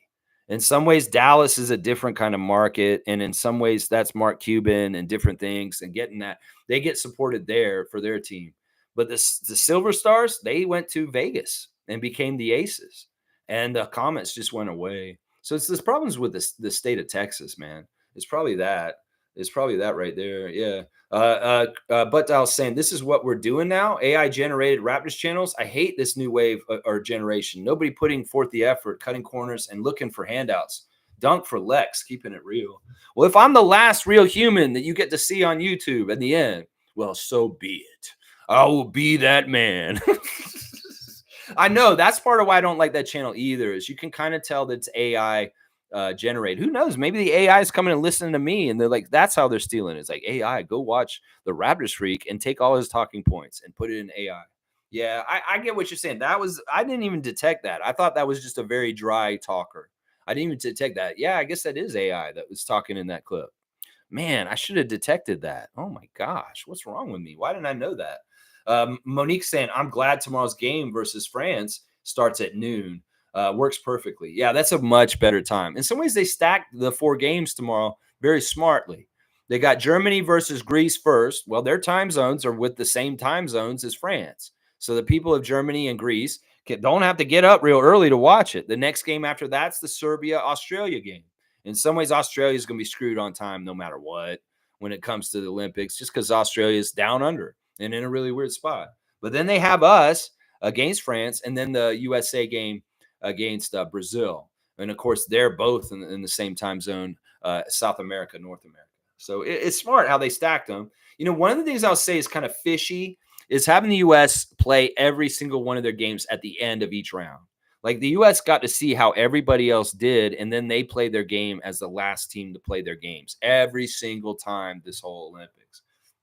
In some ways, Dallas is a different kind of market, and in some ways, that's Mark Cuban and different things, and getting that they get supported there for their team. But the Silver Stars, they went to Vegas and became the Aces, and the comments just went away. So it's this problems with the state of Texas, man. It's probably that. It's probably that right there. Yeah. But I was saying, this is what we're doing now. AI generated Raptors channels. I hate this new wave or generation. Nobody putting forth the effort, cutting corners, and looking for handouts. Dunk for Lex, keeping it real. Well, if I'm the last real human that you get to see on YouTube at the end, well, so be it. I will be that man. I know that's part of why I don't like that channel either. Is you can kind of tell that it's AI generated. Who knows? Maybe the AI is coming and listening to me, and they're like, that's how they're stealing. It's like, AI, go watch the Raptors Freak and take all his talking points and put it in AI. Yeah, I get what you're saying. I didn't even detect that. I thought that was just a very dry talker. I didn't even detect that. Yeah, I guess that is AI that was talking in that clip. Man, I should have detected that. Oh my gosh, what's wrong with me? Why didn't I know that? Monique saying, I'm glad tomorrow's game versus France starts at noon. Works perfectly. Yeah, that's a much better time. In some ways, they stacked the 4 games tomorrow very smartly. They got Germany versus Greece first. Well, their time zones are with the same time zones as France. So the people of Germany and Greece don't have to get up real early to watch it. The next game after that's the Serbia-Australia game. In some ways, Australia is going to be screwed on time no matter what when it comes to the Olympics, just because Australia is down under and in a really weird spot. But then they have us against France, and then the USA game against Brazil. And of course, they're both in the same time zone, South America, North America. So it's smart how they stacked them. One of the things I'll say is kind of fishy is having the U.S. play every single one of their games at the end of each round. Like the U.S. got to see how everybody else did, and then they played their game as the last team to play their games every single time this whole Olympics.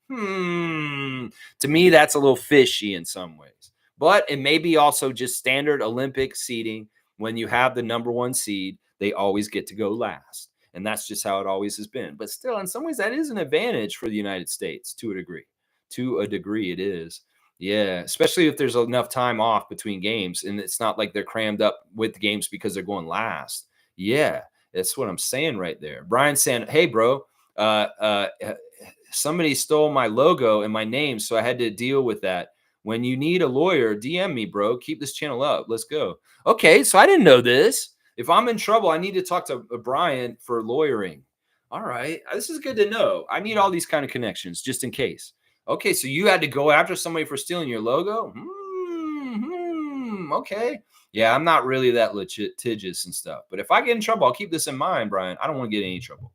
To me, that's a little fishy in some ways. But it may be also just standard Olympic seeding. When you have the number 1 seed, they always get to go last. And that's just how it always has been. But still, in some ways, that is an advantage for the United States to a degree. To a degree, it is. Yeah, especially if there's enough time off between games and it's not like they're crammed up with games because they're going last. Yeah, that's what I'm saying right there. Brian saying, hey, bro, somebody stole my logo and my name, so I had to deal with that. When you need a lawyer, DM me, bro. Keep this channel up. Let's go. Okay, so I didn't know this. If I'm in trouble, I need to talk to Brian for lawyering. All right, this is good to know. I need all these kind of connections just in case. Okay, so you had to go after somebody for stealing your logo? Okay. Yeah, I'm not really that litigious and stuff. But if I get in trouble, I'll keep this in mind, Brian. I don't want to get in any trouble.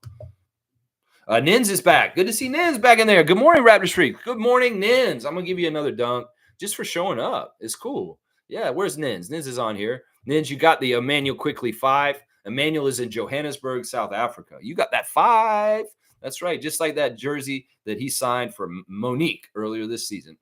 Nins is back. Good to see Nins back in there. Good morning, Raptors Freak. Good morning, Nins. I'm going to give you another dunk just for showing up. It's cool. Yeah, where's Nins? Nins is on here. Nins, you got the Emmanuel Quickly 5. Emmanuel is in Johannesburg, South Africa. You got that 5. That's right. Just like that jersey that he signed for Monique earlier this season.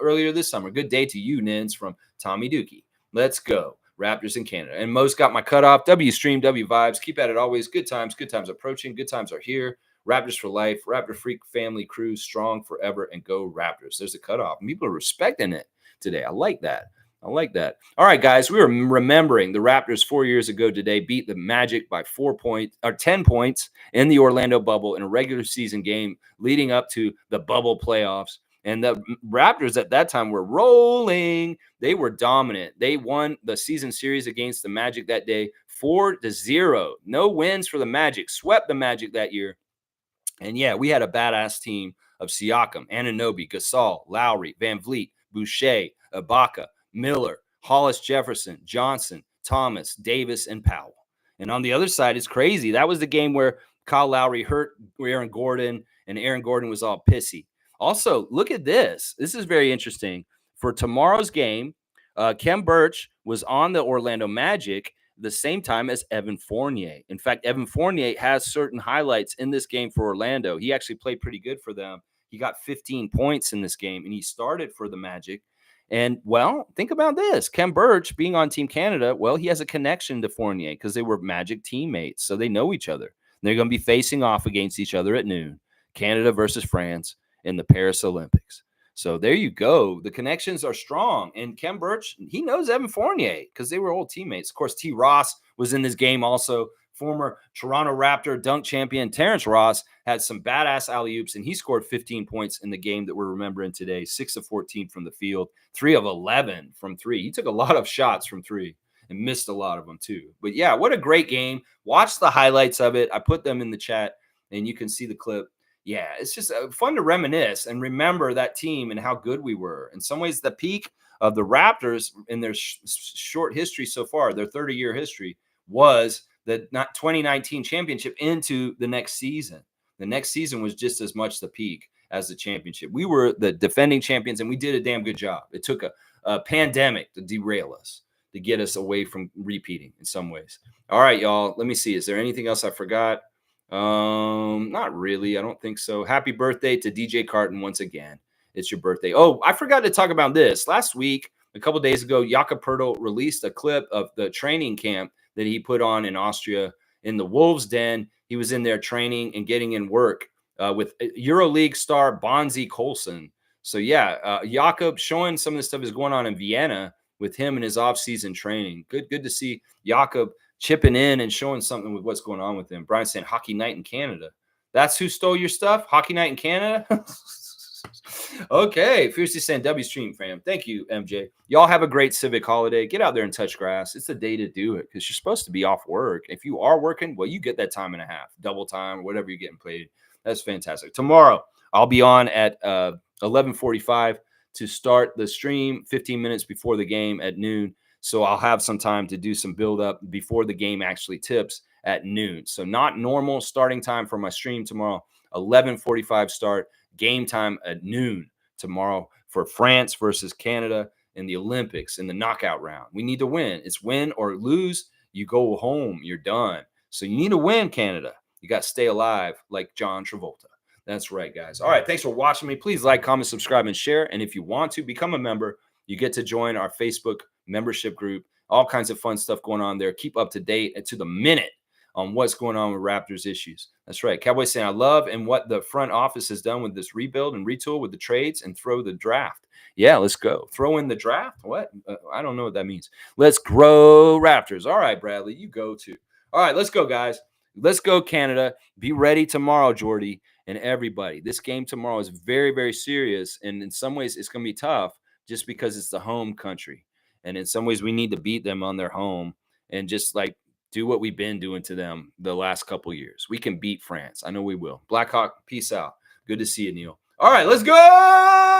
Earlier this summer. Good day to you, Nins, from Tommy Dookie. Let's go. Raptors in Canada. And most got my cutoff. W stream, W vibes. Keep at it always. Good times approaching. Good times are here. Raptors for life. Raptor Freak family crew strong forever and go Raptors. There's a cutoff. People are respecting it today. I like that. All right, guys, we were remembering the Raptors 4 years ago today beat the Magic by 10 points in the Orlando bubble in a regular season game leading up to the bubble playoffs. And the Raptors at that time were rolling. They were dominant. They won the season series against the Magic that day 4-0. No wins for the Magic. Swept the Magic that year. And yeah, we had a badass team of Siakam, Anunoby, Gasol, Lowry, Van Vliet, Boucher, Ibaka, Miller, Hollis Jefferson, Johnson, Thomas, Davis, and Powell. And on the other side, it's crazy. That was the game where Kyle Lowry hurt Aaron Gordon, and Aaron Gordon was all pissy. Also, look at this. This is very interesting. For tomorrow's game, Kem Birch was on the Orlando Magic the same time as Evan Fournier. In fact, Evan Fournier has certain highlights in this game for Orlando. He actually played pretty good for them. He got 15 points in this game, and he started for the Magic. And, well, think about this. Kem Birch being on Team Canada, well, he has a connection to Fournier because they were Magic teammates, so they know each other. They're going to be facing off against each other at noon. Canada versus France. in the Paris Olympics. So there you go. The connections are strong. And Ken Birch, he knows Evan Fournier because they were old teammates. Of course, T. Ross was in this game also. Former Toronto Raptor dunk champion Terrence Ross had some badass alley-oops, and he scored 15 points in the game that we're remembering today. 6 of 14 from the field, 3 of 11 from three. He took a lot of shots from three and missed a lot of them too. But yeah, what a great game. Watch the highlights of it. I put them in the chat, and you can see the clip. Yeah, it's just fun to reminisce and remember that team and how good we were. In some ways, the peak of the Raptors in their short history so far, their 30-year history, was the 2019 championship into the next season. The next season was just as much the peak as the championship. We were the defending champions, and we did a damn good job. It took a pandemic to derail us, to get us away from repeating in some ways. All right, y'all. Let me see. Is there anything else I forgot? Not really. I don't think so. Happy birthday to DJ Carton once again. It's your birthday. Oh, I forgot to talk about this. Last week, a couple days ago, Jakob Poeltl released a clip of the training camp that he put on in Austria in the Wolves Den. He was in there training and getting in work with EuroLeague star Bonzi Colson. So yeah, Jakob showing some of the stuff is going on in Vienna with him and his off-season training. Good to see Jakob chipping in and showing something with what's going on with him. Brian saying Hockey Night in Canada. That's who stole your stuff? Hockey Night in Canada? Okay. Fiercely saying W Stream fam. Thank you, MJ. Y'all have a great civic holiday. Get out there and touch grass. It's the day to do it because you're supposed to be off work. If you are working, well, you get that time and a half, double time, or whatever you're getting paid. That's fantastic. Tomorrow, I'll be on at 11:45 to start the stream 15 minutes before the game at noon. So I'll have some time to do some build up before the game actually tips at noon. So not normal starting time for my stream tomorrow. 11:45 start, game time at noon tomorrow for France versus Canada in the Olympics in the knockout round. We need to win. It's win or lose. You go home. You're done. So you need to win, Canada. You got to stay alive like John Travolta. That's right, guys. All right. Thanks for watching me. Please like, comment, subscribe, and share. And if you want to become a member, you get to join our Facebook membership group. All kinds of fun stuff going on there. Keep up to date and to the minute on what's going on with Raptors issues. That's right. Cowboy saying, I love and what the front office has done with this rebuild and retool with the trades and throw the draft. Yeah, let's go. Throw in the draft? What? I don't know what that means. Let's grow Raptors. All right, Bradley, you go too. All right, let's go, guys. Let's go, Canada. Be ready tomorrow, Jordy, and everybody. This game tomorrow is very, very serious, and in some ways it's going to be tough just because it's the home country. And in some ways we need to beat them on their home and just like do what we've been doing to them the last couple of years. We can beat France. I know we will. Blackhawk, peace out. Good to see you, Neil. All right, let's go.